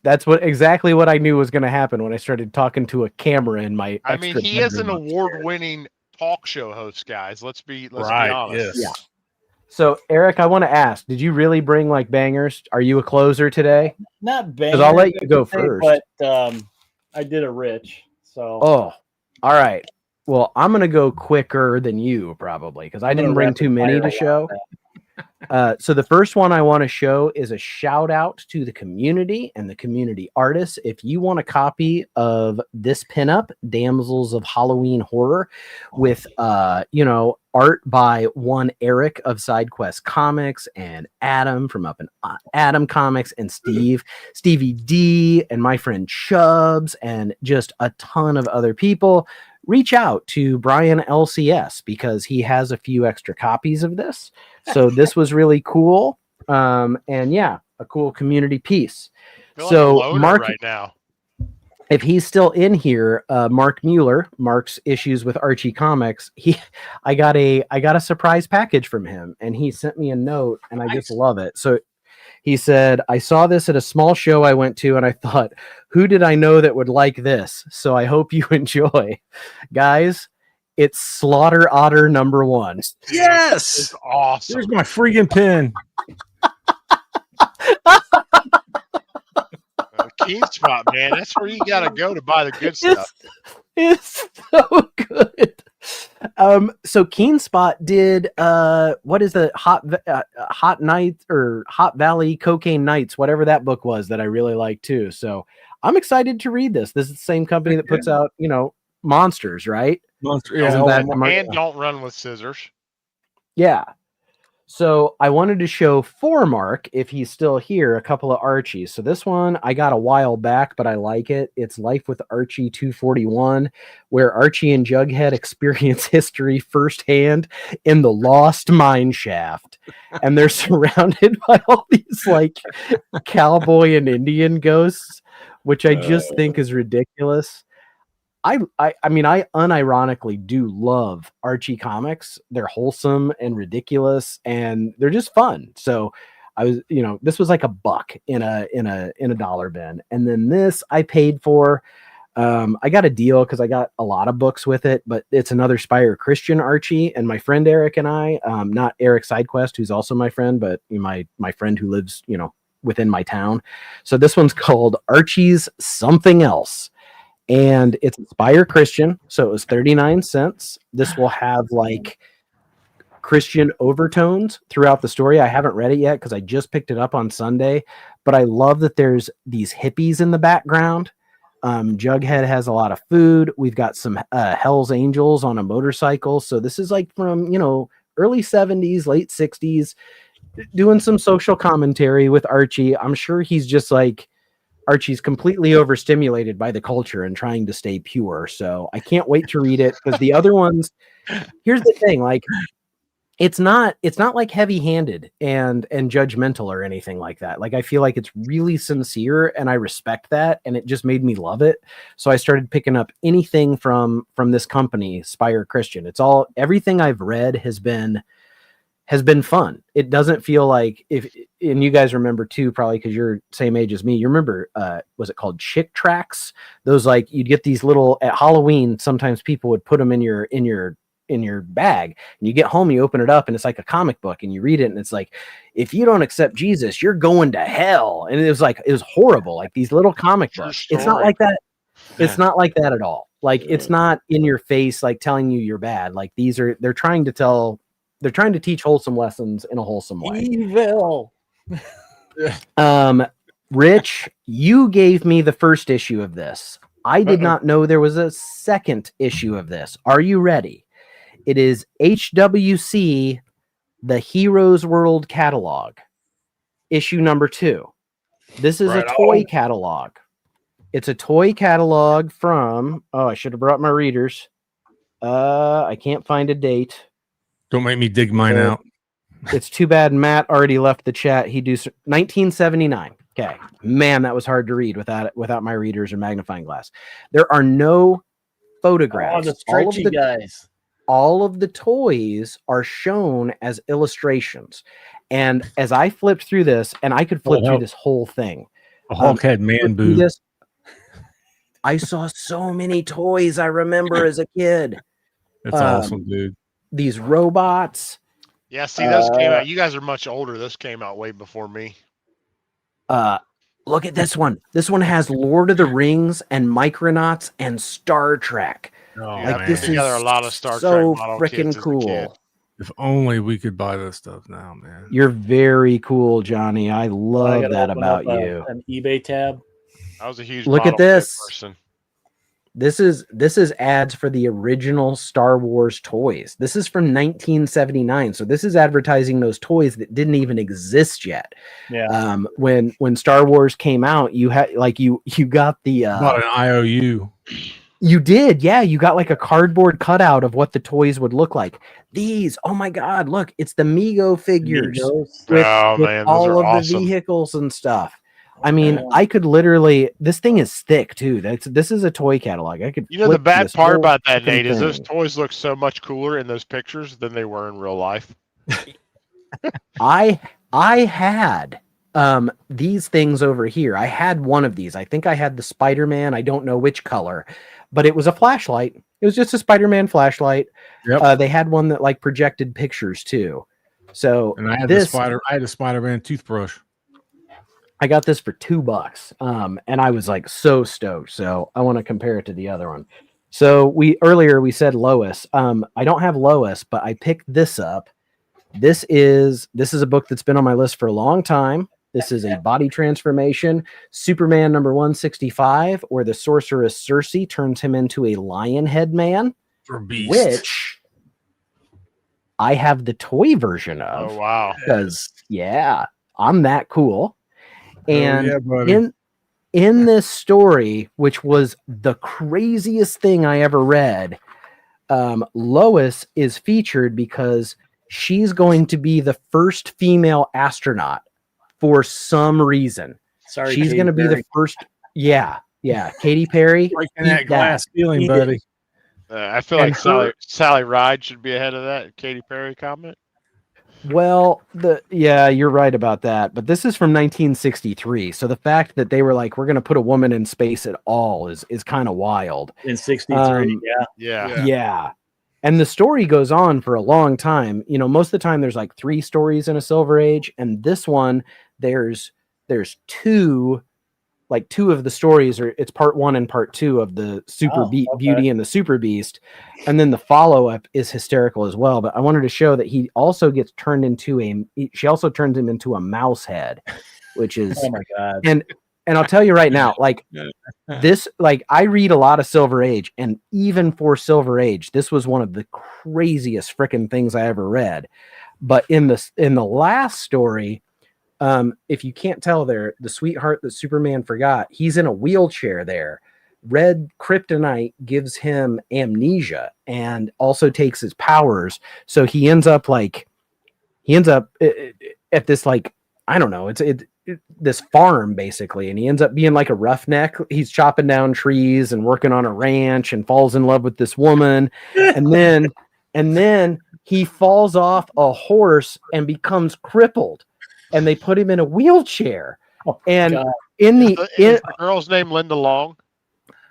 That's exactly what I knew was going to happen when I started talking to a camera in my. I mean, extra he is an bedroom upstairs. award-winning talk show host, guys. Let's be Right, honest. yes. Yeah. So, Eric, I want to ask: did you really bring like bangers? Are you a closer today? Not bad. 'Cause I'll let you go first. But I did a rich. So Oh, all right. Well, I'm gonna go quicker than you probably because I didn't bring too many to show. So the first one I want to show is a shout out to the community and the community artists. If you want a copy of this pinup, Damsels of Halloween Horror, with art by one Eric of SideQuest Comics and Adam from Up and Adam Comics and Stevie D and my friend Chubbs and just a ton of other people, reach out to Brian LCS because he has a few extra copies of this. So this was really cool. And yeah, a cool community piece. feel So, like a loner Mark- right now. if he's still in here, Mark Mueller, Mark's issues with Archie Comics, I got a surprise package from him, and he sent me a note, and I just love it. So he said, I saw this at a small show I went to, and I thought, who did I know that would like this? So I hope you enjoy. Guys, it's Slaughter Otter #1. Yes. It's awesome. Here's my freaking pen. Keen Spot, man. That's where you got to go to buy the good stuff. It's so good. So Keen Spot did what is the Hot Night or Hot Valley Cocaine Nights, whatever that book was that I really like too. So I'm excited to read this. This is the same company that puts out, Monsters, right? Monster, Isn't that the mark- And don't run with scissors. Yeah. So I wanted to show for Mark, if he's still here, a couple of Archies. So this one I got a while back, but I like it. It's Life with Archie 241, where Archie and Jughead experience history firsthand in the lost mine shaft. And they're surrounded by all these like cowboy and Indian ghosts, which I just think is ridiculous. I mean, I unironically do love Archie comics. They're wholesome and ridiculous, and they're just fun. So I was, this was like $1 in a dollar bin, and then this I paid for. I got a deal because I got a lot of books with it, but it's another Spire Christian Archie, and my friend Eric and I, not Eric Sidequest, who's also my friend, but my friend who lives, within my town. So this one's called Archie's Something Else. And it's Spire Christian, so it was 39 cents. This will have like Christian overtones throughout the story. I haven't read it yet because I just picked it up on Sunday, but I love that there's these hippies in the background. Jughead has a lot of food. We've got some Hell's Angels on a motorcycle. So this is like from, early 70s, late 60s, doing some social commentary with Archie. I'm sure he's just like, Archie's completely overstimulated by the culture and trying to stay pure. So I can't wait to read it because the other ones, here's the thing, like it's not like heavy-handed and judgmental or anything like that. Like I feel like it's really sincere and I respect that, and it just made me love it. So I started picking up anything from this company, Spire Christian. It's all, everything I've read has been fun. It doesn't feel like, and you guys remember too, probably because you're same age as me. You remember, was it called Chick Tracks? Those, like, you'd get these little at Halloween. Sometimes people would put them in your bag, and you get home, you open it up, and it's like a comic book, and you read it, and it's like, if you don't accept Jesus, you're going to hell. And it was horrible. Like these little comic books. It's not like that. It's not like that at all. Like it's not in your face, like telling you you're bad. Like they're trying to teach wholesome lessons in a wholesome way. Evil. Rich, you gave me the first issue of this. I did not know there was a second issue of this. Are you ready? It is HWC, the Heroes World Catalog, issue #2. This is a toy catalog. It's a toy catalog from, I should have brought my readers. I can't find a date. Don't make me dig mine out. It's too bad Matt already left the chat. 1979. Okay. Man, that was hard to read without my readers or magnifying glass. There are no photographs. Oh, the stretchy guys. All of the toys are shown as illustrations. And as I flipped through this, and I could flip through this whole thing. A Hulkhead man boob. I saw so many toys I remember as a kid. That's awesome, dude. These robots. Yeah, see, those came out. You guys are much older. This came out way before me. Look at this one. This one has Lord of the Rings and Micronauts and Star Trek. Oh, like man. this is a lot of Star so Trek model freaking kids as a kid. cool. If only we could buy this stuff now, man. You're very cool, Johnny. I love that about you. An eBay tab. I was a huge Look at model kid this. person. This is ads for the original Star Wars toys. This is from 1979. So this is advertising those toys that didn't even exist yet. Yeah. When Star Wars came out, you had like you got the bought an IOU. You did, yeah. You got like a cardboard cutout of what the toys would look like. These, oh my God, look, it's the Mego figures with man, those all are of awesome. the vehicles and stuff. I mean, I could literally. This thing is thick too. This is a toy catalog. I could. You know, the flip bad this part whole about that, freaking Nate, is those thing. toys look so much cooler in those pictures than they were in real life. I had these things over here. I had one of these. I think I had the Spider-Man. I don't know which color, but it was a flashlight. It was just a Spider-Man flashlight. Yep. They had one that like projected pictures too. So And I had this, I had a Spider-Man toothbrush. I got this for $2. And I was like so stoked. So I want to compare it to the other one. So earlier we said Lois. I don't have Lois, but I picked this up. This is a book that's been on my list for a long time. This is a body transformation, Superman number 165, where the sorceress Circe turns him into a lion head man, For Beast. which I have the toy version of. Oh wow! Because I'm that cool. And yeah, buddy. in this story, which was the craziest thing I ever read, Lois is featured because she's going to be the first female astronaut for some reason. Sorry, She's going to be the first. Yeah. Katy Perry. Breaking that glass ceiling, Eat buddy. I feel And like Sally Ride should be ahead of that Katy Perry comment. Well, you're right about that. But this is from 1963, so the fact that they were like, we're going to put a woman in space at all is kind of wild. In 63, Yeah. And the story goes on for a long time. You know, most of the time there's like 3 stories in a Silver Age, and this one there's 2. Like 2 of the stories it's part 1 and part 2 of the Beauty and the Super Beast. And then the follow-up is hysterical as well. But I wanted to show that she also turns him into a mouse head, which is, oh my God. And I'll tell you right now, like this, like I read a lot of Silver Age, and even for Silver Age, this was one of the craziest freaking things I ever read. But in the last story, if you can't tell there, the sweetheart that Superman forgot, he's in a wheelchair there. Red kryptonite gives him amnesia and also takes his powers. So he ends up at this, like, I don't know, this farm basically. And he ends up being like a roughneck. He's chopping down trees and working on a ranch and falls in love with this woman. And then he falls off a horse and becomes crippled. And they put him in a wheelchair. And God. in Is the girl's name Linda Long?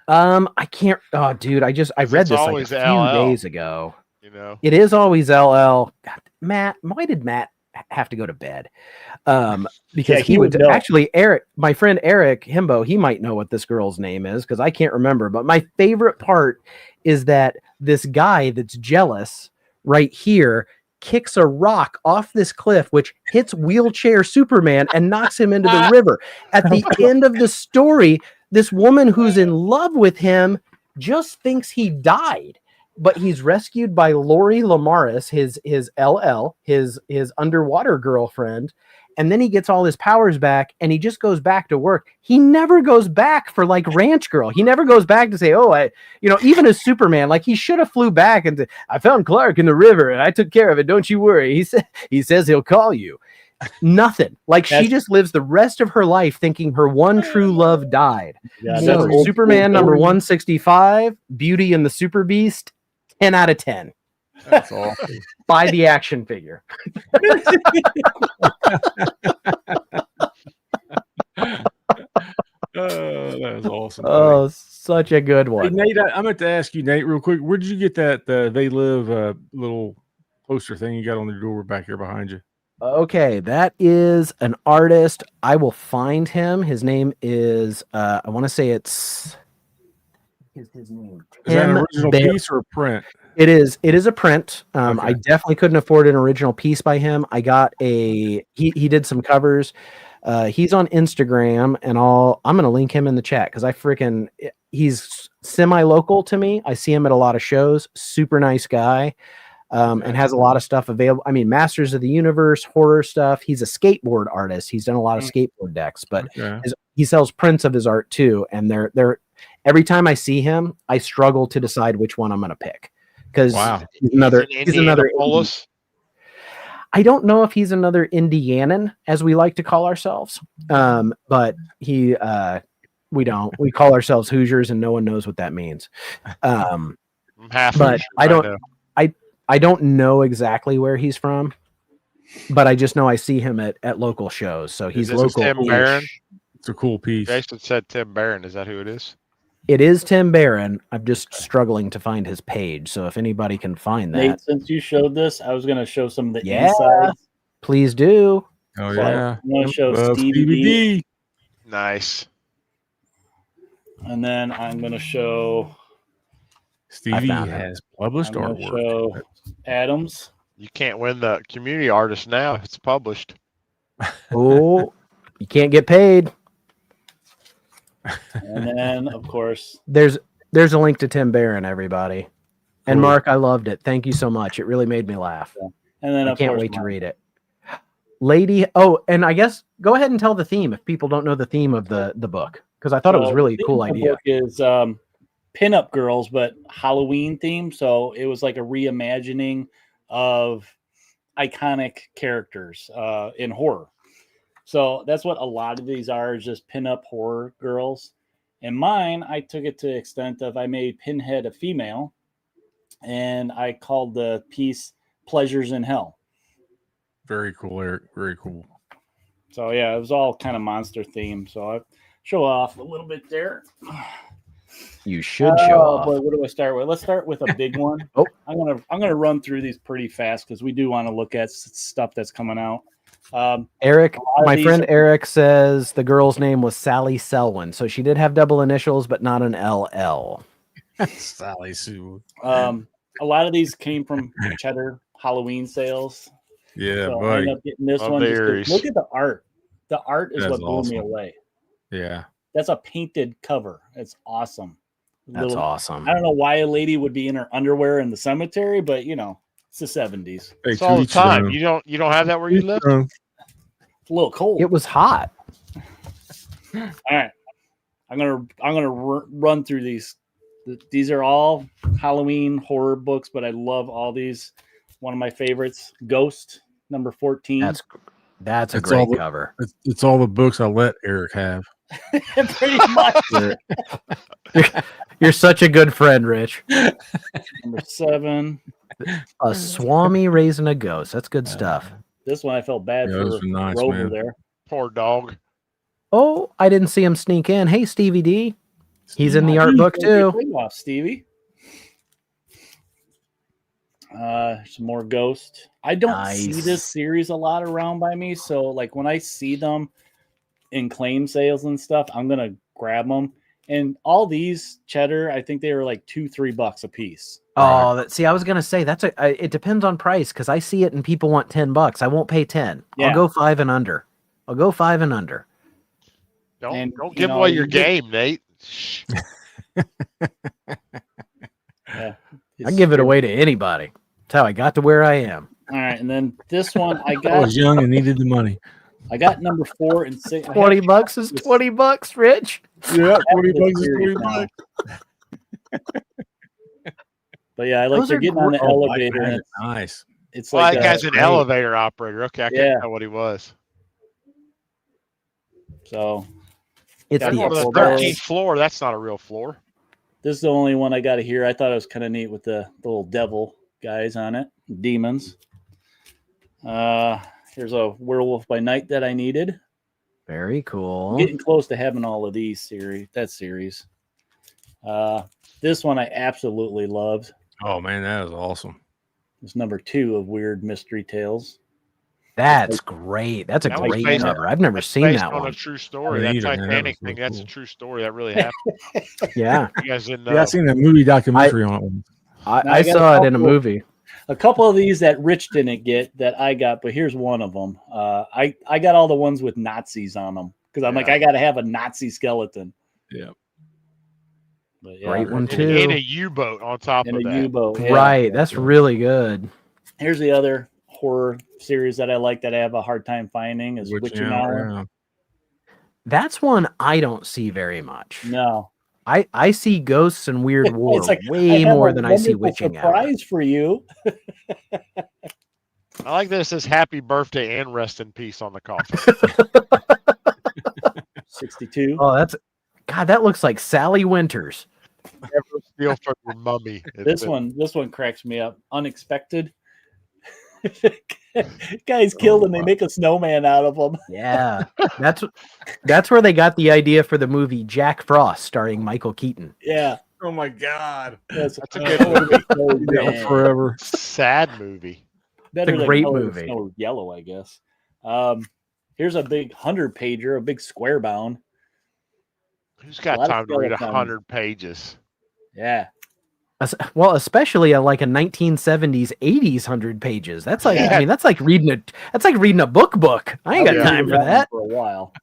I can't. Oh, dude, I read this like a few days ago. You know, it is always LL. God, Matt, why did Matt have to go to bed? Because he would know. Actually, Eric, my friend Eric Himbo, he might know what this girl's name is because I can't remember. But my favorite part is that this guy that's jealous right here kicks a rock off this cliff, which hits wheelchair Superman and knocks him into the river. At the end of the story, this woman who's in love with him just thinks he died, but he's rescued by Lori Lamaris, his LL, his underwater girlfriend. And then he gets all his powers back and he just goes back to work. He never goes back for like Ranch Girl. He never goes back to say, even as Superman, like he should have flew back and I found Clark in the river and I took care of it. Don't you worry. He says he'll call you. Nothing. Like she just lives the rest of her life thinking her one true love died. Yeah, so Superman number 165, Beauty and the Super Beast, 10 out of 10. That's awesome. Buy the action figure. That was awesome. Oh, such a good one. Hey, Nate, I meant to ask you, Nate, real quick. Where did you get that They Live little poster thing you got on the door back here behind you? Okay, that is an artist. I will find him. His name is I want to say it's his name. Is that an original piece or a print? It is a print. Okay. I definitely couldn't afford an original piece by him. I got he did some covers. He's on Instagram, and I'm gonna link him in the chat because he's semi-local to me. I see him at a lot of shows. Super nice guy, and has a lot of stuff available. I mean, Masters of the Universe, horror stuff. He's a skateboard artist. He's done a lot of skateboard decks, but he sells prints of his art too. And they're every time I see him, I struggle to decide which one I'm gonna pick because he's another. I don't know if he's another Indianan, as we like to call ourselves, but we don't. We call ourselves Hoosiers, and no one knows what that means. I'm half But Hoosier, I don't. know. I don't know exactly where he's from, but I just know I see him at local shows. So he's Is this local. Tim Barron? It's a cool piece. Jason said Tim Barron. Is that who it is? It is Tim Barron. I'm just struggling to find his page. So if anybody can find that, Nate, since you showed this, I was going to show some of the Yeah. insides. please do. Oh So yeah. I'm going to show Love Stevie D, Nice. and then I'm going to show Stevie found it. has published I'm gonna artwork. show Adams. You can't win the community artist now if it's published. Oh, you can't get paid. And then, of course, There's a link to Tim Barron, everybody. And Cool. Mark, I loved it. Thank you so much. It really made me laugh. and then I of can't course, wait to mine. read it. Lady, oh, and I guess go ahead and tell the theme if people don't know the theme of the book, because I thought it was So really a the cool theme of the idea. book is pinup girls, but Halloween theme. So it was like a reimagining of iconic characters in horror. So that's what a lot of these are, is just pinup horror girls. And mine, I took it to the extent of I made Pinhead a female, and I called the piece Pleasures in Hell. Very cool, Eric. Very cool. So yeah, it was all kind of monster themed. So I show off a little bit there. You should show off. Boy, what do I start with? Let's start with a big one. Oh. I'm gonna run through these pretty fast because we do want to look at stuff that's coming out. Eric, lot of my these friend are- Eric says the girl's name was Sally Selwyn. So she did have double initials, but not an LL. Sally Sue. A lot of these came from Cheddar Halloween sales. Yeah, So I buddy. ended up getting this Oh, one. just 'cause berries. look at the art. The art is That's what blew me awesome. away. Yeah. That's a painted cover. It's awesome. That's awesome. I don't know why a lady would be in her underwear in the cemetery, but you know, it's the 70s. Hey, It's all the to each their time. own. You don't have that where you live? It's a little cold. It was hot. All right, I'm gonna run through these. These are all Halloween horror books, but I love all these. One of my favorites, Ghost, number 14. That's a It's all great the- cover. It's all the books I let Eric have. Pretty much. You're such a good friend, Rich. Number 7. A Swami raising a ghost. That's good stuff. This one I felt bad Yeah, for those were nice, Rover man. there. Poor dog. Oh, I didn't see him sneak in. Hey, Stevie D. He's in the art book Take your too. thing off, Stevie. Some more Ghost. I don't see Nice. this series a lot around by me, so like when I see them in claim sales and stuff, I'm gonna grab them. And all these Cheddar, I think they were like $2-3 a piece. Oh, see, I was gonna say it depends on price because I see it and people want $10. I won't pay 10. Yeah. I'll go 5 and under. I'll go 5 and under. And, Don't you give know, away you your get- game, Nate. Shh. Yeah, I give it away to anybody. That's how I got to where I am. All right, and then this one I I got. was young and needed the money. I got number 4 and 6. I have- $20 is $20, Rich. Yeah, $20 $20 is series $20. But yeah, I like Those they're are getting on the Oh, elevator. man, And nice. it's Well, like that guy's an great. elevator operator. Okay, I Yeah. couldn't tell what he was. so. It's Got That's the on the Express. 13th floor. That's not a real floor. This is the only one I got here. I thought it was kind of neat with the little devil guys on it, demons. Here's a Werewolf by Night that I needed. Very cool. Getting close to having all of these series. This one I absolutely loved. Oh man, that was awesome. It's number 2 of Weird Mystery Tales. That's great. That's a That was great based- cover. I've never That's seen based that on one. a true story. Yeah, That either, man, that Titanic was thing, so that's a cool. true story. That really happened. Yeah, You guys didn't know. Yeah, I seen that movie documentary on it. I Now, I got saw a it in a couple- movie. A couple of these that Rich didn't get that I got, but here's one of them. I got all the ones with Nazis on them because I'm like, Yeah. I got to have a Nazi skeleton. Yeah. But yeah, Great one, in, too. in a U-boat on top in of a that. U-boat. yeah. Right. That's really good. Here's the other horror series that I like that I have a hard time finding is Witching Hour. Yeah. That's one I don't see very much. No, I see ghosts and weird war It's like, way have more a than I see wonderful witching hour. surprise for you. I like that it says "Happy Birthday" and "Rest in Peace" on the coffin. 62. Oh, that looks like Sally Winters. Never steal from your mummy. This one cracks me up. Unexpected. Guy's killed and they make a snowman out of him. Yeah, that's where they got the idea for the movie Jack Frost, starring Michael Keaton. Yeah, Oh my God. that's a good movie. Forever. Sad movie. Better It's a than great Color movie. Snow Yellow, I guess. Here's a big 100-pager, a big square bound. Who's A got lot of time to read skeletons. 100 pages? Yeah, Well, especially like a 1970s, 80s 100 pages. That's like, I mean, that's like reading a book. I ain't got I'll time read for one that. for a while.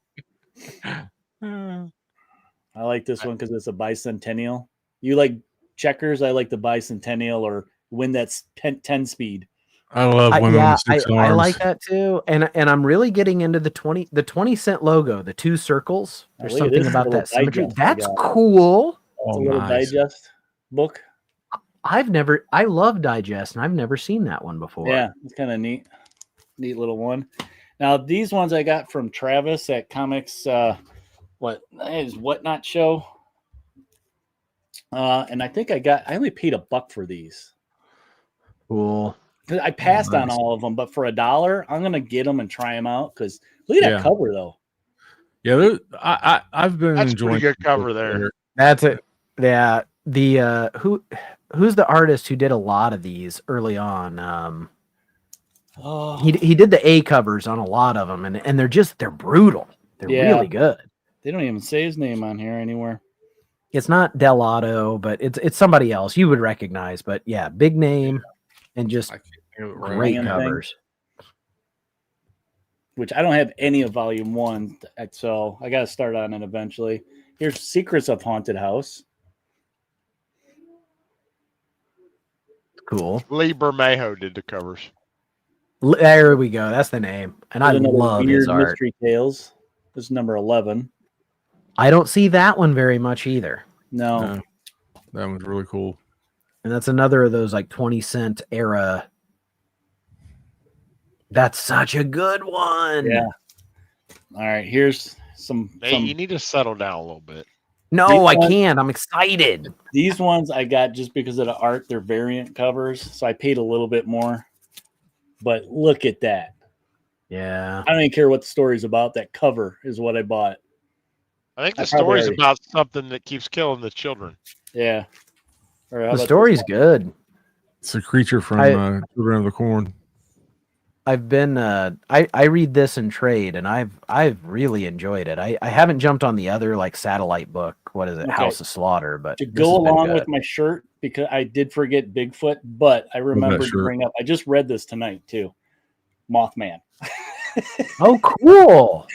I like this one because it's a bicentennial. You like checkers? I like the bicentennial or win that 10 speed. I love women Yeah, with 6 I arms. like that too. And I'm really getting into the 20-cent logo, the 2 circles. Oh, There's look at something this about little that symmetry. digest I That's got. cool. It's Oh, a little nice. digest book. I love Digest, and I've never seen that one before. Yeah, it's kind of neat little one. Now these ones I got from Travis at Comics. What is Whatnot show? And I think I only paid $1 for these. Cool. I passed on nice. all of them, but for $1, I'm gonna get them and try them out. Because look at that Yeah. cover, though. Yeah, I've been That's enjoying pretty good the cover book there. That's it. Yeah. The who's the artist who did a lot of these early on? Oh, He did the A covers on a lot of them, and they're brutal. They're Yeah. really good. they don't even say his name on here anywhere. It's not Delato, but it's somebody else you would recognize. But yeah, big name and just I can't think of it right great Ryan now. thing. covers. Which I don't have any of Volume 1, so I got to start on it eventually. Here's Secrets of Haunted House. Cool. Lee Bermejo did the covers. There we go. That's the name, and I There's another love Weird his art. Mystery Tales. This is number 11. I don't see that one very much either. No. No, that one's really cool. And that's another of those like 20-cent era. That's such a good one. Yeah. All right. Here's some. Hey, you need to settle down a little bit. No, I These ones- can't. I'm excited. These ones I got just because of the art. They're variant covers, so I paid a little bit more. But look at that. Yeah. I don't even care what the story's about. That cover is what I bought. I think I the probably story's already- about something that keeps killing the children. Yeah. Or how The about story's this one? good. It's a creature from Children of the Corn. I've been I read this in trade and I've really enjoyed it. I haven't jumped on the other like satellite book. What is it? Okay. House of Slaughter, but To this go has been along good. with my shirt, because I did forget Bigfoot, but I remembered to shirt. bring up. I just read this tonight too. Mothman. Oh, cool.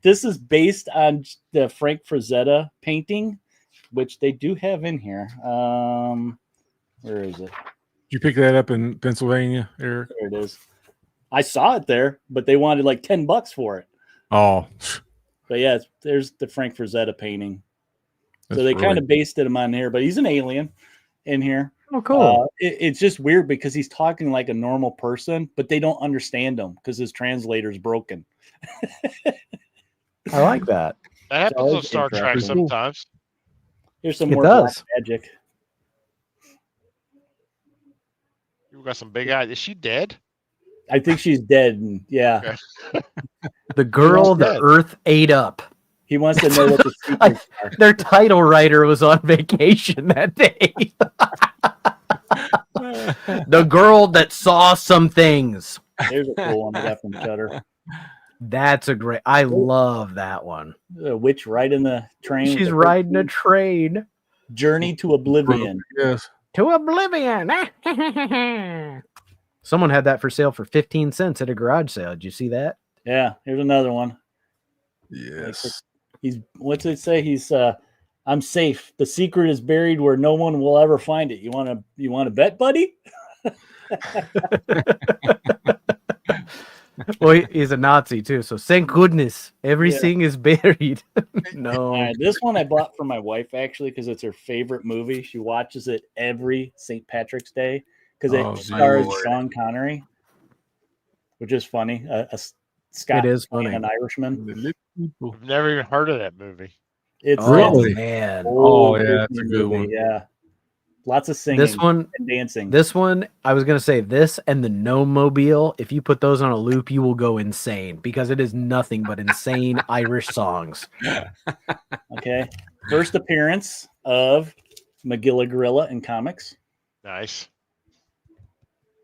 This is based on the Frank Frazetta painting, which they do have in here. Where is it? Did you pick that up in Pennsylvania, Eric? There it is. I saw it there, but they wanted like $10 for it. Oh, But yeah, there's the Frank Frazetta painting. that's So they really kind of based him on here, but he's an alien in here. Oh, cool. It's just weird because he's talking like a normal person, but they don't understand him because his translator's broken. I like that. That happens always on Star Trek interesting. sometimes. Here's some It more black does. magic. You got some big eyes. Is she dead? I think she's dead. And yeah, Okay. The girl wants the that. Earth ate up. he wants to know what the secrets are. Their title writer was on vacation that day. The girl that saw some things. There's a cool one I got from Shutter. That's a great. I love that one. A witch right in the train. with She's the riding a picture. train Journey to Oblivion. Yes. to oblivion. Someone had that for sale for 15 cents at a garage sale. Did you see that? Yeah, here's another one. Yes. He's what's it say? He's I'm safe. The secret is buried where no one will ever find it. You want to bet, buddy? Well, he's a Nazi too, so thank goodness everything is buried. No. All right, this one I bought for my wife actually because it's her favorite movie. She watches it every St. Patrick's Day because Oh, it stars Lord. Sean Connery. which is funny. Scott It is playing funny. an Irishman. The little people. I've never even heard of that movie. It's Oh Really? man, Oh, old yeah, it's Disney a good one. Yeah, lots of singing this one, and dancing. this one, I was gonna say this and the Gnome Mobile. If you put those on a loop, you will go insane because it is nothing but insane Irish songs. Okay, first appearance of Magilla Gorilla in comics. Nice.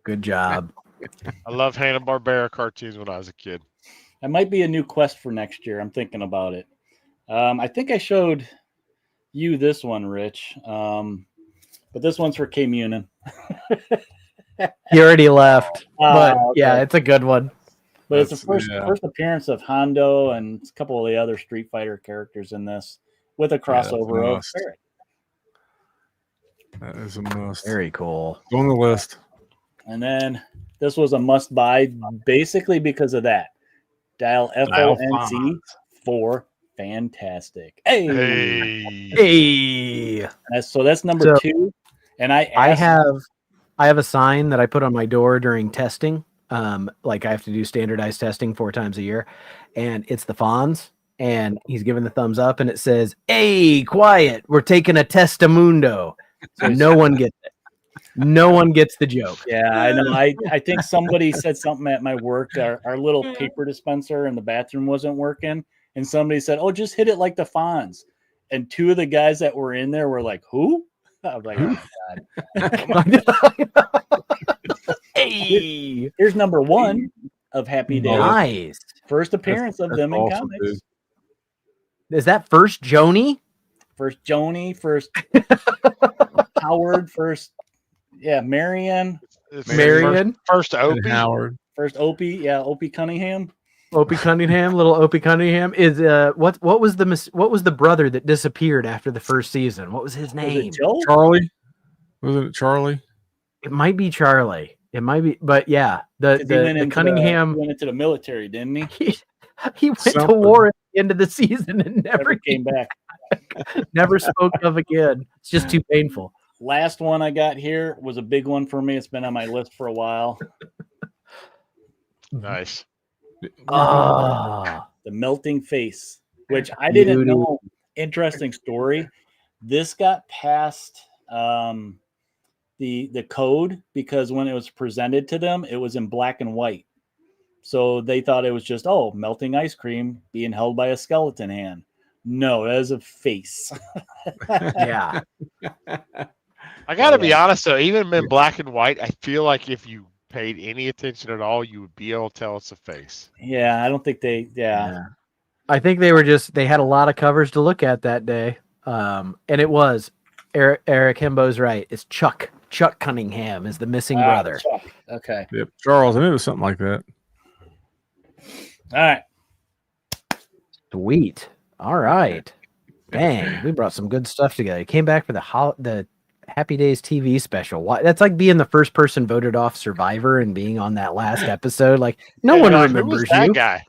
Good job. I love Hanna-Barbera cartoons when I was a kid. That might be a new quest for next year. I'm thinking about it. I think I showed you this one, Rich, but this one's for K Munin. He already left, but Oh, okay. yeah, it's a good one. But it's the That's- first appearance of Hondo and a couple of the other Street Fighter characters in this, with a crossover of must. Barrett. That is a must. Very cool. Go on the list. And then this was a must buy basically because of that. Dial FONC for Fantastic. Hey. Hey, That's number So, 2. And I have a sign that I put on my door during testing. Like I have to do standardized testing 4 times a year, and it's the Fonz, and he's giving the thumbs up, and it says, "Hey, quiet! We're taking a testamundo." So no one gets it. No one gets the joke. Yeah, I know. I think somebody said something at my work. Our little paper dispenser in the bathroom wasn't working, and somebody said, "Oh, just hit it like the Fonz." And 2 of the guys that were in there were like, "Who?" I was like, "Oh my god!" Hey, Here's number 1 of Happy Days. nice. First appearance of That's them in awesome, comics. dude. Is that first Joni? First Joni, first Howard, first Marion, It's Marion? First And Opie. Howard. first Opie, Opie Cunningham. Opie Cunningham, little Opie Cunningham is what was the brother that disappeared after the first season? What was his Was name? it Joe? Charlie? Wasn't it Charlie? It might be Charlie. It might be, but yeah, the 'Cause he went into Cunningham. he went into the military, didn't he? He went to Something. war at the end of the season and Never came back. never spoke of again. It's just too painful. Last one I got here was a big one for me. It's been on my list for a while. Nice. Ah, The Melting Face, which I didn't Beauty. know. Interesting story. This got past the code because when it was presented to them, it was in black and white. So they thought it was just, melting ice cream being held by a skeleton hand. No, that is a face. yeah. I got to be honest though, even in black and white, I feel like if you paid any attention at all, you would be able to tell it's a face. Yeah, I don't think I think they had a lot of covers to look at that day. And it was Eric Hembo's right. It's Chuck Cunningham is the missing brother. Okay. Yep. Charles, I knew it was something like that. All right. Sweet. All right. Dang, we brought some good stuff together. Came back for the Happy Days TV special. That's like being the first person voted off Survivor and being on that last episode. Like no one Like, who remembers was that you, guy?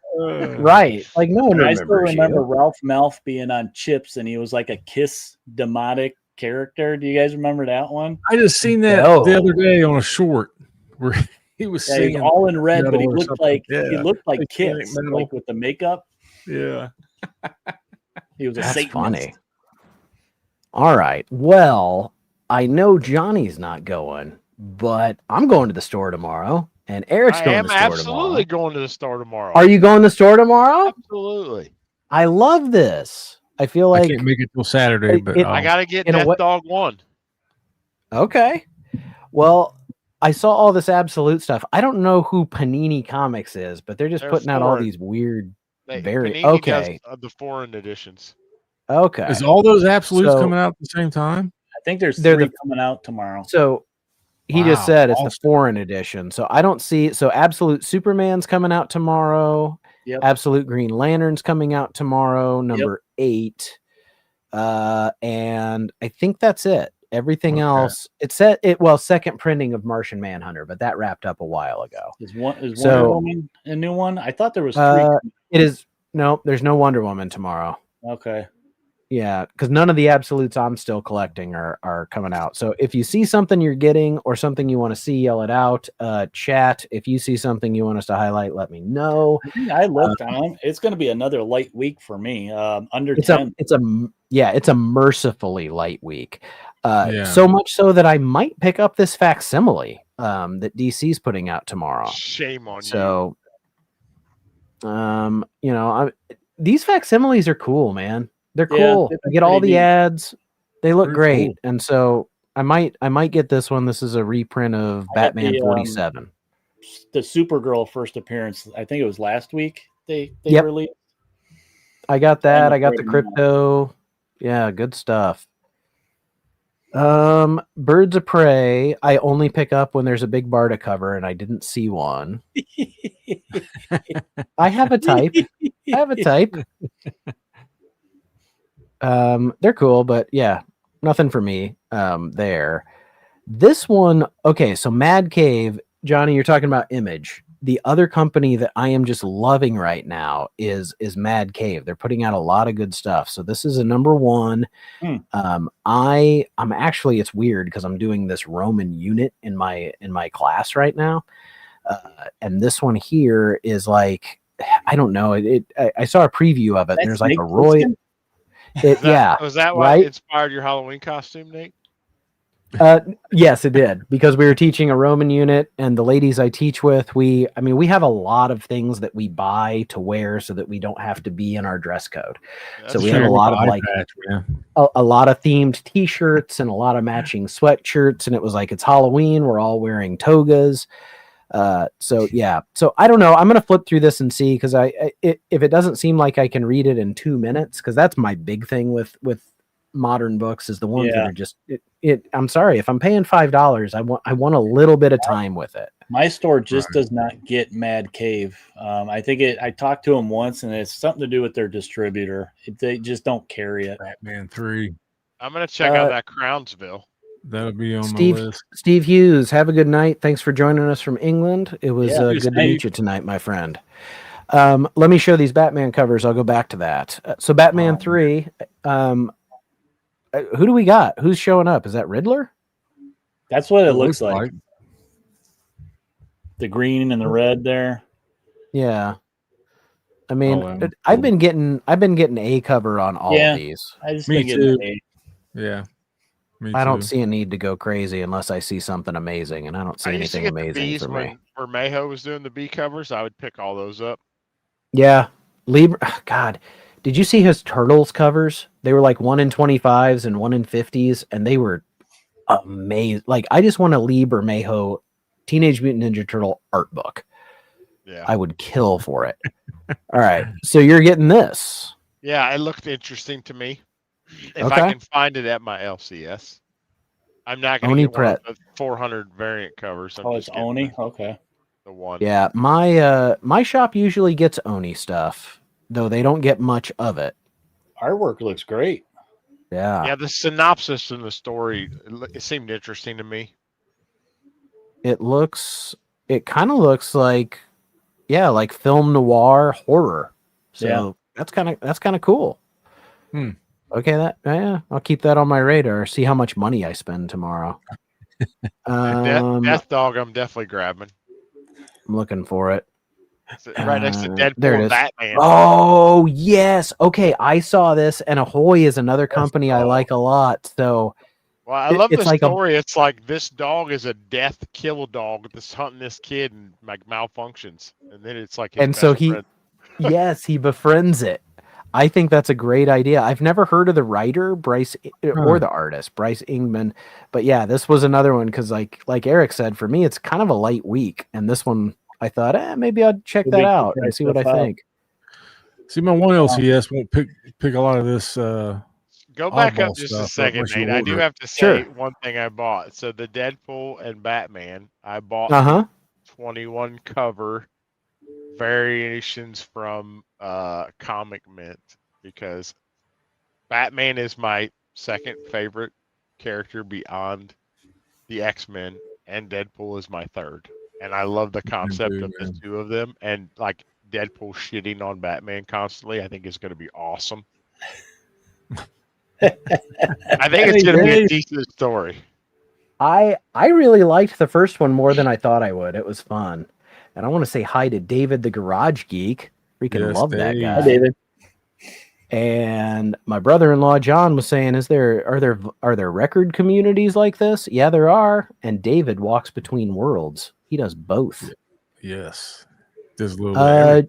right? Like no one I remembers still remember you. Ralph Malph being on Chips, and he was like a Kiss demotic character. Do you guys remember that one? I just seen that No. the other day on a short where he was Yeah, he was singing. all in red, but metal he or looked something. like Yeah. Satanic Kiss, metal. like with the makeup. Yeah. He was a That's Satanist. funny. All right. Well, I know Johnny's not going, but I'm going to the store tomorrow, and Eric's I going am to the store absolutely tomorrow. going to the store tomorrow. Are you going to the store tomorrow? Absolutely. I love this. I feel I like can't make it till Saturday, it- but it- I got to get In a Death way- Dog 1. okay. Well, I saw all this Absolute stuff. I don't know who Panini Comics is, but they're just They're putting out all foreign. these weird. Panini okay. does, the foreign editions. Okay. is all those absolutes So- coming out at the same time? I think there's They're 3 the- coming out tomorrow. So he just Wow, said it's the awesome. foreign edition. So I don't see. So Absolute Superman's coming out tomorrow. Yep. Absolute Green Lantern's coming out tomorrow, number 8. And I think that's it. Everything Okay. else, second printing of Martian Manhunter, but that wrapped up a while ago. Is Wonder So- Woman a new one? I thought there was 3. It is no, there's no Wonder Woman tomorrow. Okay. Yeah, because none of the absolutes I'm still collecting are coming out. So if you see something you're getting or something you want to see, yell it out. Chat. If you see something you want us to highlight, let me know. I think I looked on. It's going to be another light week for me. Under It's 10. it's a mercifully light week. Yeah. So much so that I might pick up this facsimile that DC's putting out tomorrow. Shame on you. So, these facsimiles are cool, man. They're cool. they've You been get all pretty the neat. ads. They look Pretty great, cool. and so I might get this one. This is a reprint of I got Batman the, 47. The Supergirl first appearance. I think it was last week they Yep. released. I got Trying that. to I got the grab 'em now. crypto. Yeah, good stuff. Birds of Prey. I only pick up when there's a big bar to cover, and I didn't see one. I have a type. They're cool, but yeah, nothing for me. There. This one, okay, so Mad Cave, Johnny, you're talking about Image. The other company that I am just loving right now is Mad Cave. They're putting out a lot of good stuff. So this is a number one. I'm actually, it's weird because I'm doing this Roman unit in my class right now. And this one here is like, I don't know. I saw a preview of it. And there's like Nick a Roy. Was that why right? it inspired your Halloween costume, Nate? Yes, it did, because we were teaching a Roman unit, and the ladies I teach with, we have a lot of things that we buy to wear so that we don't have to be in our dress code. So we have a lot of like a lot of themed T-shirts and a lot of matching sweatshirts, and it was like it's Halloween, we're all wearing togas. So yeah, so I don't know. I'm gonna flip through this and see, because if it doesn't seem like I can read it in 2 minutes, because that's my big thing with modern books, is the ones that are just I'm sorry, if I'm paying $5, I want a little bit of time with it. My store just does not get Mad Cave. I think I talked to them once, and it's something to do with their distributor. They just don't carry it. Batman 3. I'm gonna check out that Crownsville. That'll be on Steve, my list. Steve Hughes, have a good night. Thanks for joining us from England. It was good to Steve. meet you tonight, my friend. Let me show these Batman covers. I'll go back to that. So Batman 3, who do we got? Who's showing up? Is that Riddler? That's what it looks like. The green and the red there. Yeah. I mean, I've been getting a cover on all of these. I just Me been getting too. A. Yeah. Me I don't too. see a need to go crazy unless I see something amazing, and I don't see I used to anything get the amazing B's for me. when Vermejo was doing the B covers. I would pick all those up. Yeah. God, did you see his Turtles covers? They were like 1 in 25s and 1 in 50s, and they were amazing. Like, I just want a Lee Bermejo Teenage Mutant Ninja Turtle art book. Yeah. I would kill for it. All right. So you're getting this. Yeah, it looked interesting to me. If Okay. I can find it at my LCS. I'm not going to get one of the 400 variant covers. I'm it's Oni? Okay. The one. Yeah, my shop usually gets Oni stuff, though they don't get much of it. Artwork looks great. Yeah. Yeah, the synopsis and the story, it seemed interesting to me. It kind of looks like, like film noir horror. So that's kind of cool. Okay, I'll keep that on my radar. See how much money I spend tomorrow. Death Dog, I'm definitely grabbing. I'm looking for it. Right next to Deadpool there it and is. Batman. Oh yes. Okay, I saw this, and Ahoy is another company I like a lot. So, well, I love the like story. It's like this dog is a death kill dog that's hunting this kid and like malfunctions, and then it's like his and best so friend. yes, he befriends it. I think that's a great idea. I've never heard of the writer Bryce or the artist Bryce Ingman, but yeah, this was another one because like Eric said, for me it's kind of a light week, and this one I thought maybe I'd check that out and see what I think. See, my one LCS won't pick a lot of this. Go back up just a second, Nate. I do have to say one thing I bought. So the Deadpool and Batman, I bought 21 cover variations from Comic Mint, because Batman is my second favorite character beyond the X-Men, and Deadpool is my third. And I love the concept of the two of them, and like Deadpool shitting on Batman constantly, I think is going to be awesome. I think it's going to be a decent story. I really liked the first one more than I thought I would. It was fun. And I want to say hi to David the Garage Geek. Freaking Yes, love that Dave. guy. Hi, David. And my brother-in-law John was saying, are there record communities like this? Yeah, there are. And David walks between worlds. He does both. Yes. Just a little bit.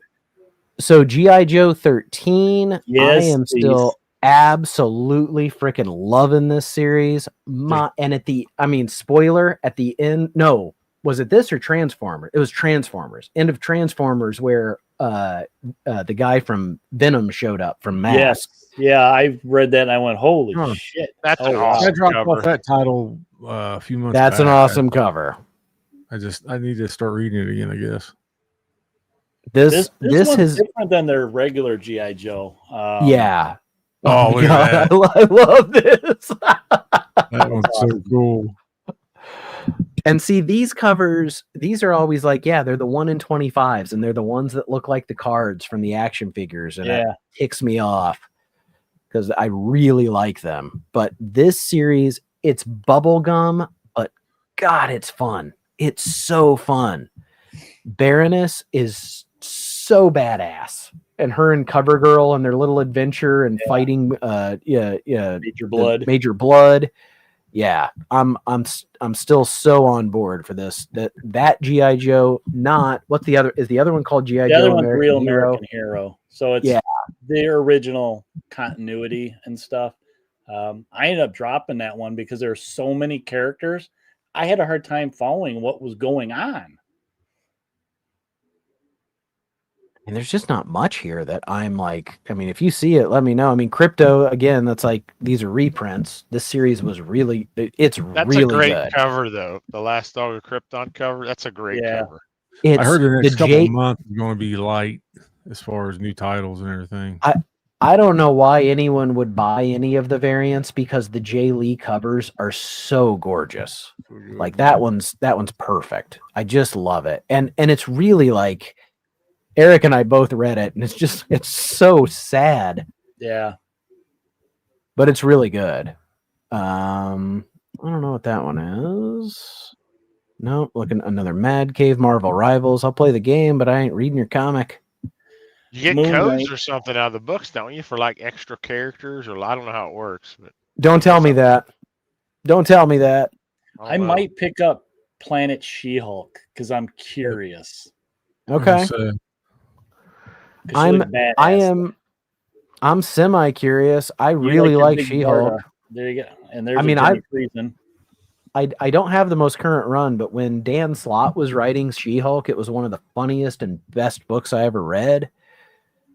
So G.I. Joe 13, Yes, I am please. still absolutely freaking loving this series. And spoiler at the end. No, was it this or Transformers? It was Transformers. End of Transformers, where the guy from Venom showed up from Mask. Yes. Yeah, I read that and I went, holy Huh. shit. That's an I awesome dropped cover. off that title a few months That's back. an awesome cover. I need to start reading it again, I guess. This one's is different than their regular G.I. Joe. yeah. Oh, look at that. I love this. That one's so cool. And see, these covers, these are always like, yeah, they're the 1 in 25s, and they're the ones that look like the cards from the action figures, and that ticks me off because I really like them. But this series, it's bubblegum, but God, it's fun. It's so fun. Baroness is so badass, and her and CoverGirl and their little adventure and fighting Major Blood. Yeah, I'm still so on board for this. That G.I. Joe, not what's the other? Is the other one called G.I. The Joe other one's American Real Hero? American Hero. So it's their original continuity and stuff. I ended up dropping that one because there are so many characters. I had a hard time following what was going on. And there's just not much here that I'm like, I mean, if you see it, let me know. I mean, Crypto, again, that's like, these are reprints. This series was really, that's really a great good. cover, though. The Last Dog of Krypton cover. That's a great cover. I heard the next couple of months is going to be light as far as new titles and everything. I don't know why anyone would buy any of the variants because the Jay Lee covers are so gorgeous. Like that one's perfect. I just love it. And it's really like, Eric and I both read it, and it's so sad. Yeah. But it's really good. I don't know what that one is. No, looking another Mad Cave Marvel Rivals. I'll play the game, but I ain't reading your comic. You get codes or something out of the books, don't you, for like extra characters? Or I don't know how it works. But don't tell me that. Don't tell me that. I might pick up Planet She-Hulk because I'm curious. Okay. I'm semi curious. I really like She-Hulk. There you go. And there's I don't have the most current run, but when Dan Slott was writing She-Hulk, it was one of the funniest and best books I ever read.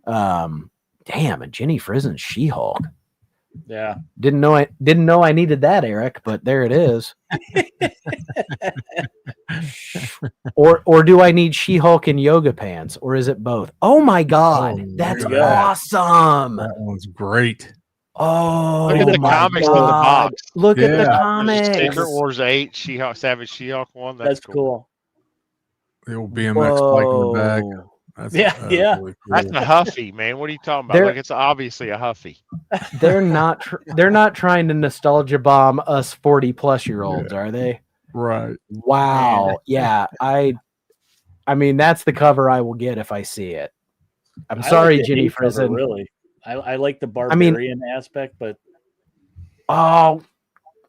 Damn, and Jenny Frisen's She-Hulk. Yeah. Didn't know I needed that, Eric, but there it is. or do I need She-Hulk in yoga pants, or is it both? Oh my God, that's awesome. That one's great. Oh, look at the comics in the box. Look at the comics. Secret Wars 8, She-Hulk, Savage She-Hulk 1. That's cool. The old BMX bike in the back. That's really cool. That's a Huffy, man. What are you talking about? Like, it's obviously a Huffy. They're not trying to nostalgia bomb us 40-plus-year-olds, are they? Right. Wow. Yeah. I mean, that's the cover I will get if I see it. I'm sorry, like Jenny Frison. Really, I like the barbarian aspect, but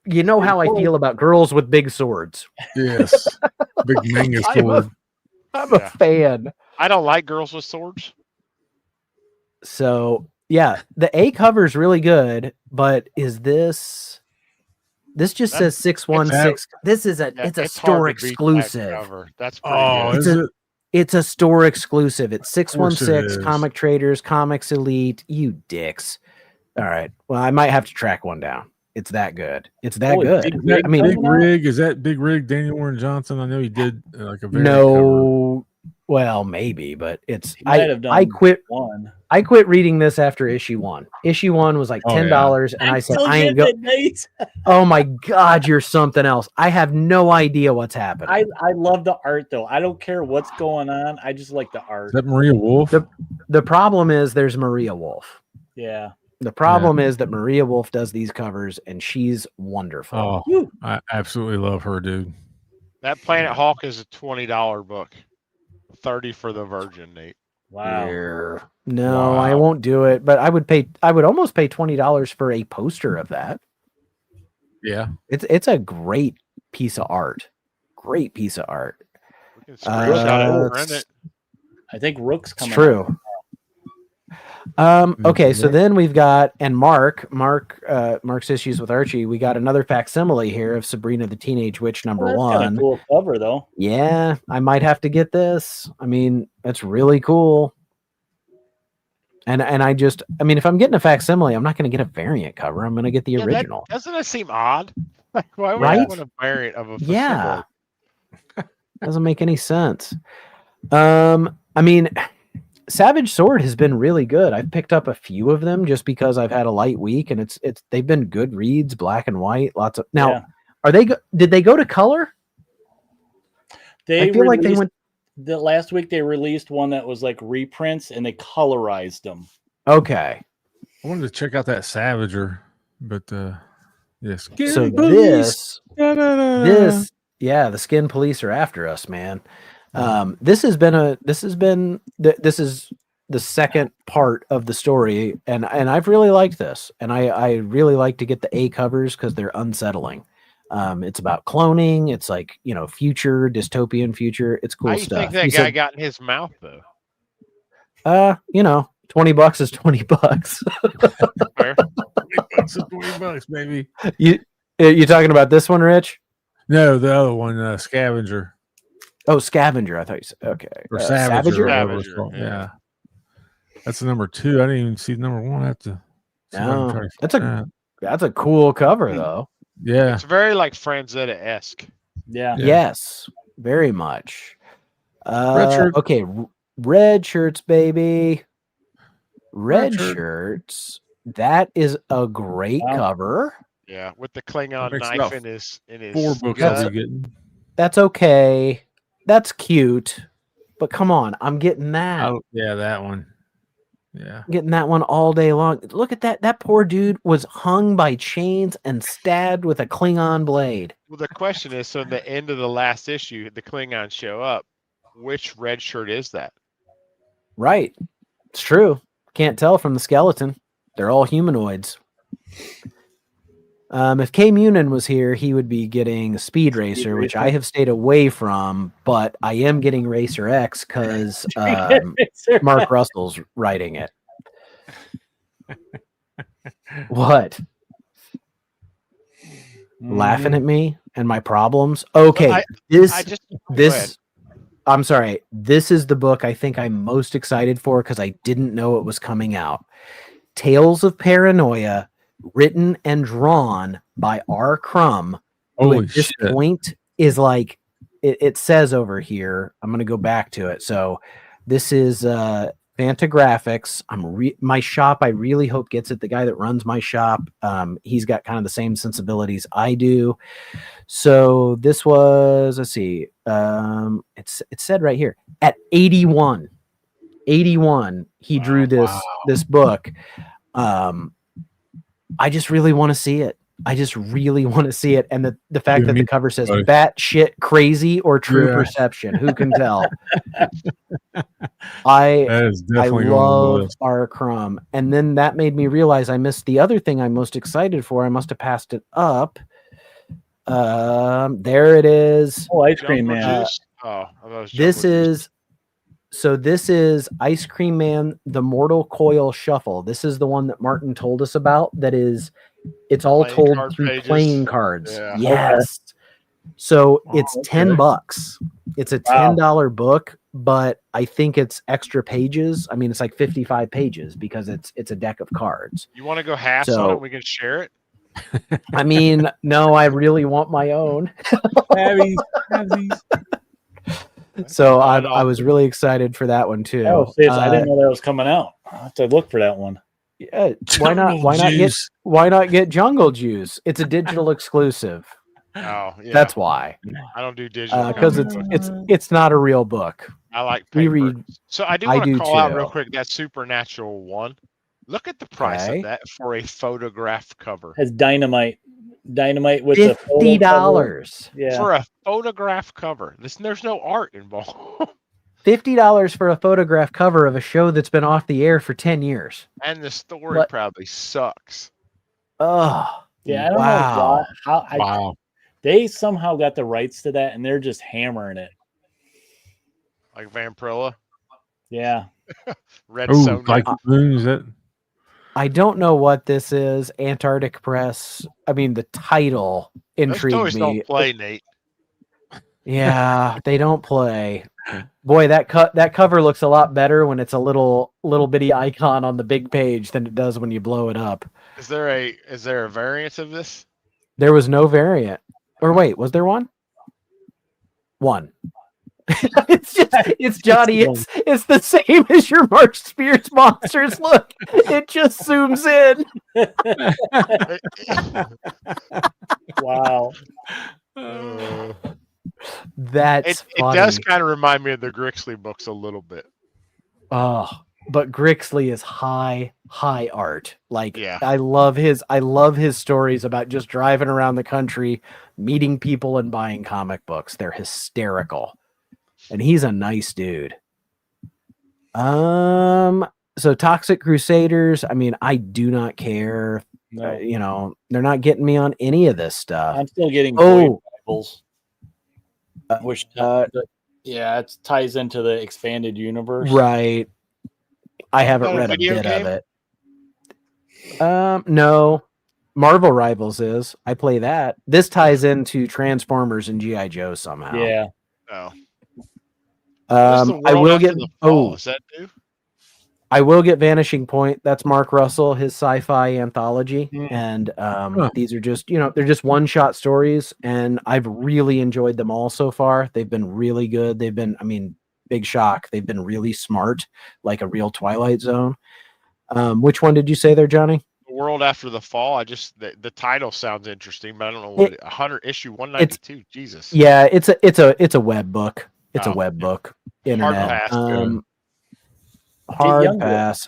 you know how I feel about girls with big swords. Yes. Big manga sword. I'm a fan. I don't like girls with swords. So yeah, the A cover is really good, but is this just says 616. This is it's a store exclusive. That's pretty it's a store exclusive. It's 616 Comic Traders, Comics Elite. You dicks. All right. Well, I might have to track one down. It's that good. It's that good. Big Rig, is that Big Rig Daniel Warren Johnson? I know he did like a very cover. Well, maybe, but it's I quit one. I quit reading this after issue 1. Issue 1 was like $10, and I said, I ain't going. Oh my God, you're something else. I have no idea what's happening. I love the art though. I don't care what's going on. I just like the art. Is that Maria Wolf? The problem is there's Maria Wolf. Yeah. The problem is that Maria Wolf does these covers, and she's wonderful. Oh, I absolutely love her, dude. That Planet Hawk is a $20 book. 30 for the Virgin, Nate. Wow. Yeah. No, I Wow. won't do it. But I would almost pay $20 for a poster of that. Yeah. It's a great piece of art. Great piece of art. We can screenshot it and it's- print it. I think Rook's It's coming. true. Okay, so then we've got Mark's issues with Archie. We got another facsimile here of Sabrina the Teenage Witch number That's kind 1. of cool cover though. Yeah, I might have to get this. I mean, that's really cool. And if I'm getting a facsimile, I'm not going to get a variant cover. I'm going to get the original. Doesn't that seem odd? Like, why would Right? you want a variant of a Yeah. facsimile? Doesn't make any sense. I mean, Savage Sword has been really good. I've picked up a few of them just because I've had a light week, and they've been good reads, black and white, lots of. Now, Yeah. did they go to color? I feel like they went. The last week they released one that was like reprints and they colorized them. Okay. I wanted to check out that Savager, but yes. So this, the Skin Police are after us, man. This is the second part of the story, and I've really liked this, and I really like to get the A covers because they're unsettling. It's about cloning. It's like, future, dystopian future. It's cool How do you stuff. think that guy got in his mouth, though? $20 is $20. Fair. $20, baby. You talking about this one, Rich? No, the other one, Scavenger. Oh, Scavenger. I thought you said okay. Or Savager. or whatever it's Savager, called. yeah. Yeah. That's the number 2. I didn't even see number 1. I have to. see if I can No, try to find that. that's a cool cover though. Yeah. It's very like Franzetta-esque. Yeah. Yes, very much. Red shirt. Okay, red shirts, baby. Red shirt. shirts. That is a great Wow. cover. Yeah, with the Klingon Makes knife about in his 4 books gut. I'll be getting. That's okay. That's cute. But come on, I'm getting that. Oh, yeah, that one. Yeah. I'm getting that one all day long. Look at that. That poor dude was hung by chains and stabbed with a Klingon blade. Well, the question is, so at the end of the last issue, the Klingons show up. Which red shirt is that? Right. It's true. Can't tell from the skeleton. They're all humanoids. If Kay Munin was here, he would be getting Speed Racer, which I have stayed away from, but I am getting Racer X because Mark Russell's writing it. What? Laughing at me and my problems? Okay, I this just go ahead. I'm sorry. This is the book I think I'm most excited for because I didn't know it was coming out. Tales of Paranoia, written and drawn by R. Crumb, who Holy at this shit. point is like, it says over here, I'm going to go back to it. So this is Fantagraphics. My shop, I really hope gets it. The guy that runs my shop, he's got kind of the same sensibilities I do. So this was, let's see, it said right here at 81, he drew this book. I just really want to see it. And the fact that the cover says batshit crazy or true perception, who can tell? That is definitely going on the love list. R. Crumb. And then that made me realize I missed the other thing I'm most excited for. I must have passed it up. There it is. Oh, Ice Cream Jungle Man. Juice? Oh, I thought it was This Jungle Juice. this is Ice Cream Man, the Mortal Coil Shuffle. This is the one that Martin told us about. It's all Playing told card through pages. playing cards. Yeah. Yes. So it's okay. $10. It's a $10 book, but I think it's extra pages. I mean, it's like 55 pages because it's a deck of cards. You want to go halves on it? We can share it. I mean, no, I really want my own. So I was really excited for that one too. Oh, I didn't know that was coming out. I have to look for that one. Yeah, why not get Jungle Juice? It's a digital exclusive. Oh, yeah. That's why. I don't do digital Because comics. it's not a real book. I like we paper. read- So I do I want to do call out too. real quick that Supernatural one. Look at the price Okay. of that for a photograph cover. Has dynamite with the photo cover. $50. Yeah. For a photograph cover. There's no art involved. $50 for a photograph cover of a show that's been off the air for 10 years. And the story What? probably sucks. Oh, Yeah, I don't wow. know why. Wow. They somehow got the rights to that, and they're just hammering it. Like Vampirilla, Yeah. Red Oh, Sonja. like the moon, is that? I don't know what this is. Antarctic Press. I mean, the title Those intrigued toys me. don't play, Nate. Yeah, they don't play. Boy, that cover looks a lot better when it's a little bitty icon on the big page than it does when you blow it up. Is there a variant of this? There was no variant. Or wait, was there one? One. it's Johnny. It's the same as your March Spears monsters. Look, it just zooms in. Wow. That's It does kind of remind me of the Grixley books a little bit. Oh, but Grixley is high art. Like, Yeah. I love his stories about just driving around the country, meeting people and buying comic books. They're hysterical. And he's a nice dude. So Toxic Crusaders, I mean, I do not care. No. They're not getting me on any of this stuff. I'm still getting Oh. Rivals. Which yeah, it ties into the expanded universe. Right. I haven't read a bit of it. No. Marvel Rivals is. I play that. This ties into Transformers and G.I. Joe somehow. Yeah. Oh. I will get Is that new? I will get Vanishing Point. That's Mark Russell, his sci-fi anthology. And these are just, they're just one-shot stories, and I've really enjoyed them all so far. They've been really good. They've been, big shock. They've been really smart, like a real Twilight Zone. Which one did you say there, Johnny? The World After the Fall. The title sounds interesting, but I don't know what 100 issue 192. Jesus. Yeah, it's a web book. It's a web book. Internet. Hard pass.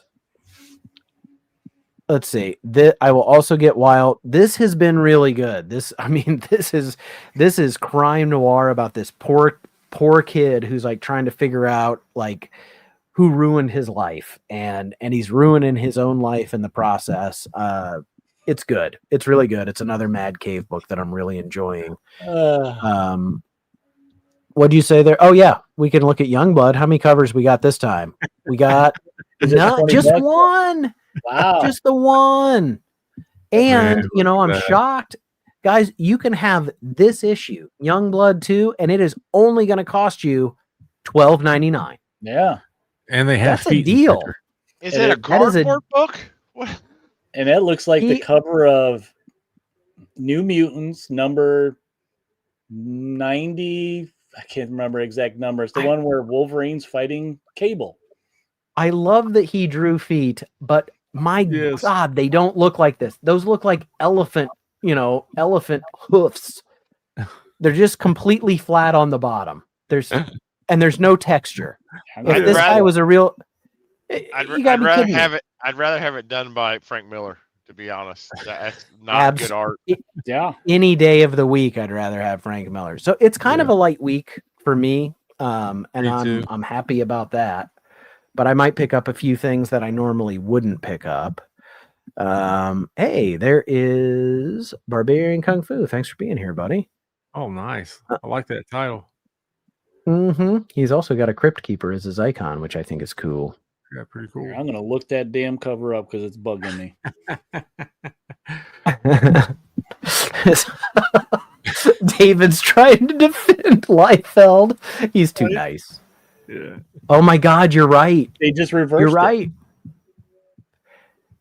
Let's see. I will also get Wild. This has been really good. This is crime noir about this poor kid who's like trying to figure out like who ruined his life, and he's ruining his own life in the process. It's good. It's really good. It's another Mad Cave book that I'm really enjoying. What do you say there? Oh yeah, we can look at Youngblood. How many covers we got this time? We got just one. Wow, just the one. And I'm shocked, guys. You can have this issue, Youngblood 2, and it is only going to cost you $12.99. Yeah, and they have that's a deal. Is it a cardboard book? What? And it looks like the cover of New Mutants number 90. I can't remember exact numbers. The one where Wolverine's fighting Cable. I love that he drew feet, but my God, they don't look like this. Those look like elephant hoofs. They're just completely flat on the bottom. There's no texture. If this guy was a real, I'd rather have it done by Frank Miller. To be honest, that's not good art. Yeah, any day of the week, I'd rather have Frank Miller. So it's kind of a light week for me, and I'm happy about that. But I might pick up a few things that I normally wouldn't pick up. Hey, there is Barbarian Kung Fu. Thanks for being here, buddy. Oh, nice. I like that title. He's also got a Crypt Keeper as his icon, which I think is cool. Yeah, pretty cool. I'm gonna look that damn cover up because it's bugging me. David's trying to defend Liefeld. He's too nice. Yeah. Oh my God, you're right. They just reversed. You're right.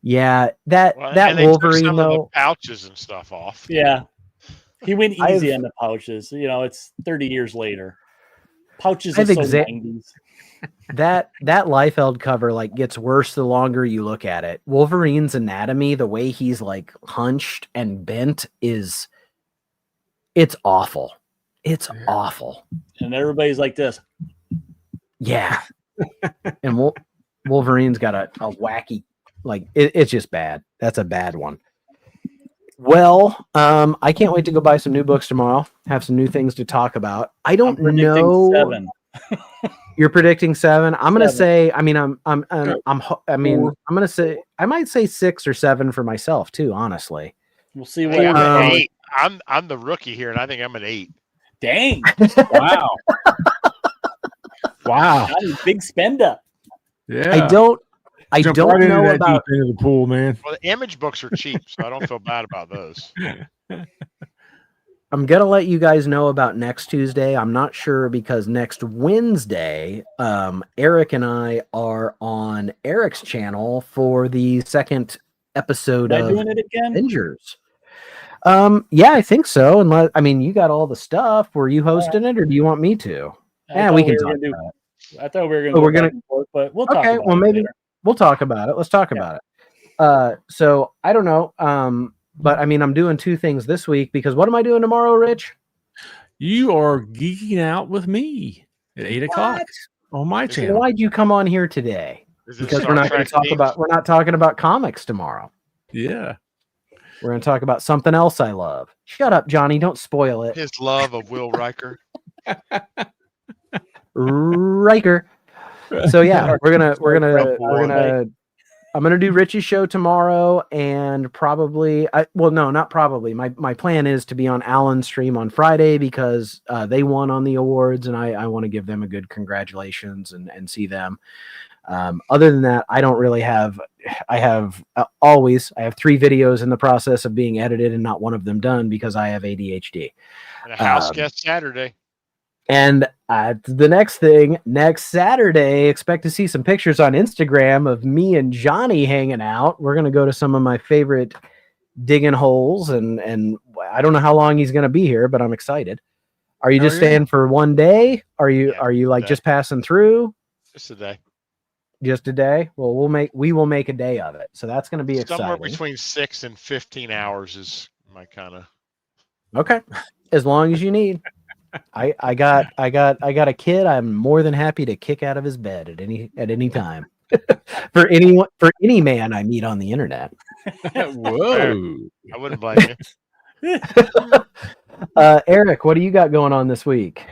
Yeah, that Wolverine though. The pouches and stuff off. Yeah, he went easy on the pouches. It's 30 years later. Pouches are so 90s. That Liefeld cover like gets worse the longer you look at it. Wolverine's anatomy, the way he's like hunched and bent it's awful. It's awful. And everybody's like this. Yeah. And Wolverine's got a wacky Like it's just bad. That's a bad one. Well, I can't wait to go buy some new books tomorrow. Have some new things to talk about. I I'm don't predicting know. 7. You're predicting 7. I'm gonna 7. say. I mean, I'm gonna say. I might say 6 or 7 for myself too. Honestly. We'll see I what. think I'm an Um, 8. I'm the rookie here, and I think I'm an 8. Dang! Wow. Wow. Johnny, big spender. Yeah. I don't Jump right into know that about. deep end of the pool, man. Well, the image books are cheap, so I don't feel bad about those. I'm gonna let you guys know about next Tuesday. I'm not sure because next Wednesday, Eric and I are on Eric's channel for the second episode Am I of doing it again? Avengers. Yeah, I think so. Unless you got all the stuff. Were you hosting it, or do you want me to? Yeah, we can talk about it. I thought we were going Oh, to we're go gonna- back and forth, but we'll talk Okay, about well it maybe later. we'll talk about it. Let's talk about it. So I don't know. But I mean, I'm doing 2 things this week because what am I doing tomorrow, Rich? You are geeking out with me at 8 o'clock on my Is it channel. Why'd you come on here today? Is it Because Star we're not going Trek to talk themed? about we're not talking about comics tomorrow. Yeah. We're going to talk about something else I love. Shut up, Johnny. Don't spoil it. his love of Will Riker. Riker. So yeah, I'm gonna do Richie's show tomorrow, and probably not probably. My plan is to be on Alan's stream on Friday because they won on the awards, and I want to give them a good congratulations and see them. Other than that, I don't really have. I have 3 videos in the process of being edited, and not one of them done because I have ADHD. And a house guest Saturday. And the next thing, next Saturday, expect to see some pictures on Instagram of me and Johnny hanging out. We're going to go to some of my favorite digging holes, and I don't know how long he's going to be here, but I'm excited. Are you just staying for one day? Are you like just passing through? Just a day. Just a day? Well, we will make a day of it. So that's going to be Somewhere exciting. between 6 and 15 hours is my kind of. Okay, as long as you need. I got a kid. I'm more than happy to kick out of his bed at any time. for any man I meet on the internet. Whoa. I wouldn't blame you. Eric, what do you got going on this week?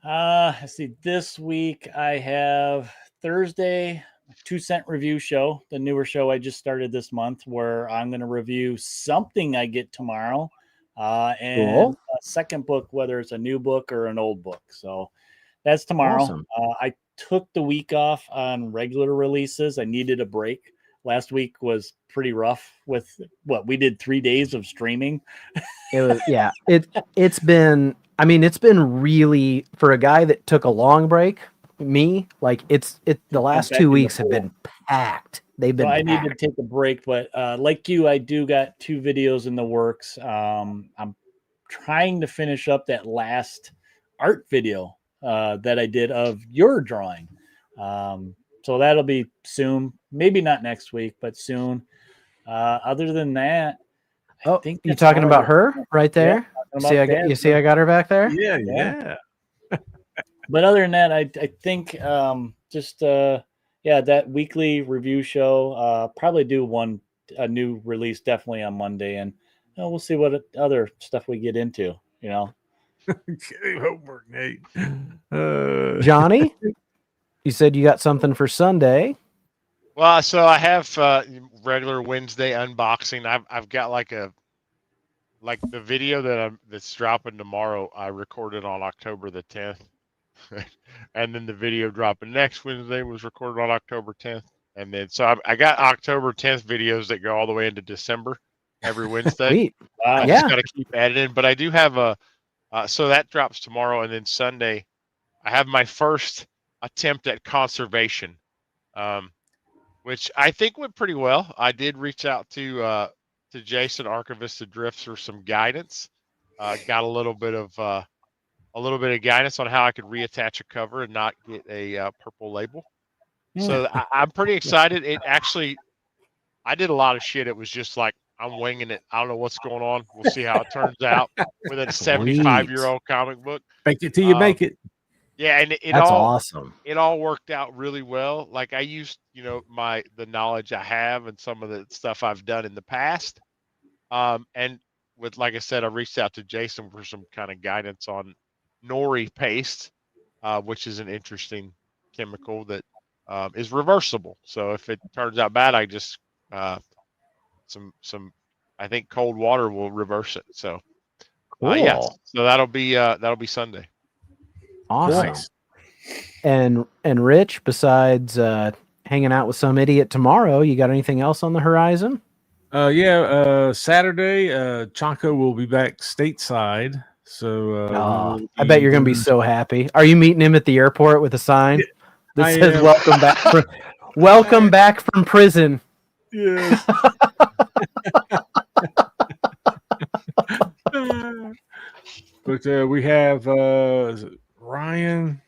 Let's see. This week I have Thursday 2 Cent Review Show, the newer show I just started this month, where I'm going to review something I get tomorrow. And Cool. a second book, whether it's a new book or an old book. So that's tomorrow. Awesome. I took the week off on regular releases. I needed a break. Last week was pretty rough with what we did 3 days of streaming. It was, yeah, it's been really, for a guy that took a long break, the last 2 weeks have been packed. They've been So I packed. need to take a break, but like you, I do got 2 videos in the works. I'm trying to finish up that last art video that I did of your drawing. So that'll be soon. Maybe not next week, but soon. Other than that, I think you're that's talking all I about got. her right there. Yeah, See, I got her back there. Yeah. But other than that, I think that weekly review show. Probably do a new release definitely on Monday, and we'll see what other stuff we get into. Homework, Nate. Johnny, you said you got something for Sunday. Well, so I have regular Wednesday unboxing. I've got like the video that's dropping tomorrow. I recorded on October the 10th, and then the video dropping next Wednesday was recorded on October 10th, and then so I got October 10th videos that go all the way into December every Wednesday. Sweet. I just got to keep editing, but I do have so that drops tomorrow, and then Sunday I have my first attempt at conservation. Which I think went pretty well. I did reach out to Jason, Archivist of Drifts, for some guidance. Got a little bit of guidance on how I could reattach a cover and not get a purple label. So I'm pretty excited. It actually, I did a lot of shit. It was just like I'm winging it. I don't know what's going on. We'll see how it turns out with a 75-year-old comic book. Make it till you make it. Yeah, and That's awesome. it all worked out really well. Like I used, the knowledge I have and some of the stuff I've done in the past. And with, like I said, I reached out to Jason for some kind of guidance on nori paste, which is an interesting chemical that is reversible. So if it turns out bad, I just some I think cold water will reverse it. So Cool. yes, so that'll be Sunday. Awesome. Nice. And Rich, besides hanging out with some idiot tomorrow, you got anything else on the horizon? Saturday, Chanko will be back stateside. So I bet you're going to be so happy. Are you meeting him at the airport with a sign that says "Welcome back"? Welcome back from prison. Yes. But we have is it Ryan.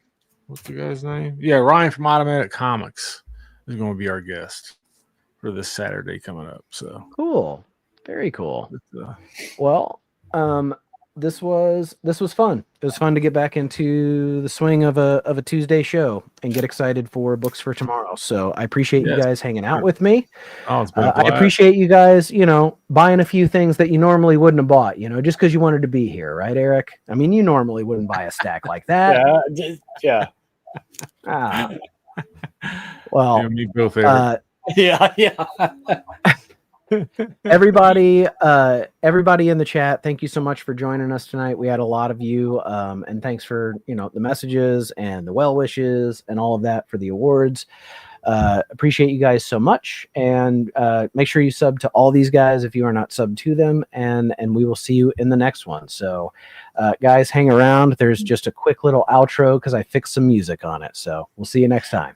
What's the guy's name? Yeah, Ryan from Automatic Comics is going to be our guest for this Saturday coming up. So cool, very cool. Well, this was fun. It was fun to get back into the swing of a Tuesday show and get excited for books for tomorrow. So I appreciate you guys hanging out with me. Oh, it's been a I blast. appreciate you guys, buying a few things that you normally wouldn't have bought, just because you wanted to be here, right, Eric? I mean, you normally wouldn't buy a stack like that. Yeah. Well, Yeah, me both, Eric. Yeah. everybody in the chat, thank you so much for joining us tonight. We had a lot of you, and thanks for the messages and the well wishes and all of that for the awards. Appreciate you guys so much, and make sure you sub to all these guys if you are not subbed to them, and we will see you in the next one. So guys, hang around. There's just a quick little outro because I fixed some music on it, so we'll see you next time.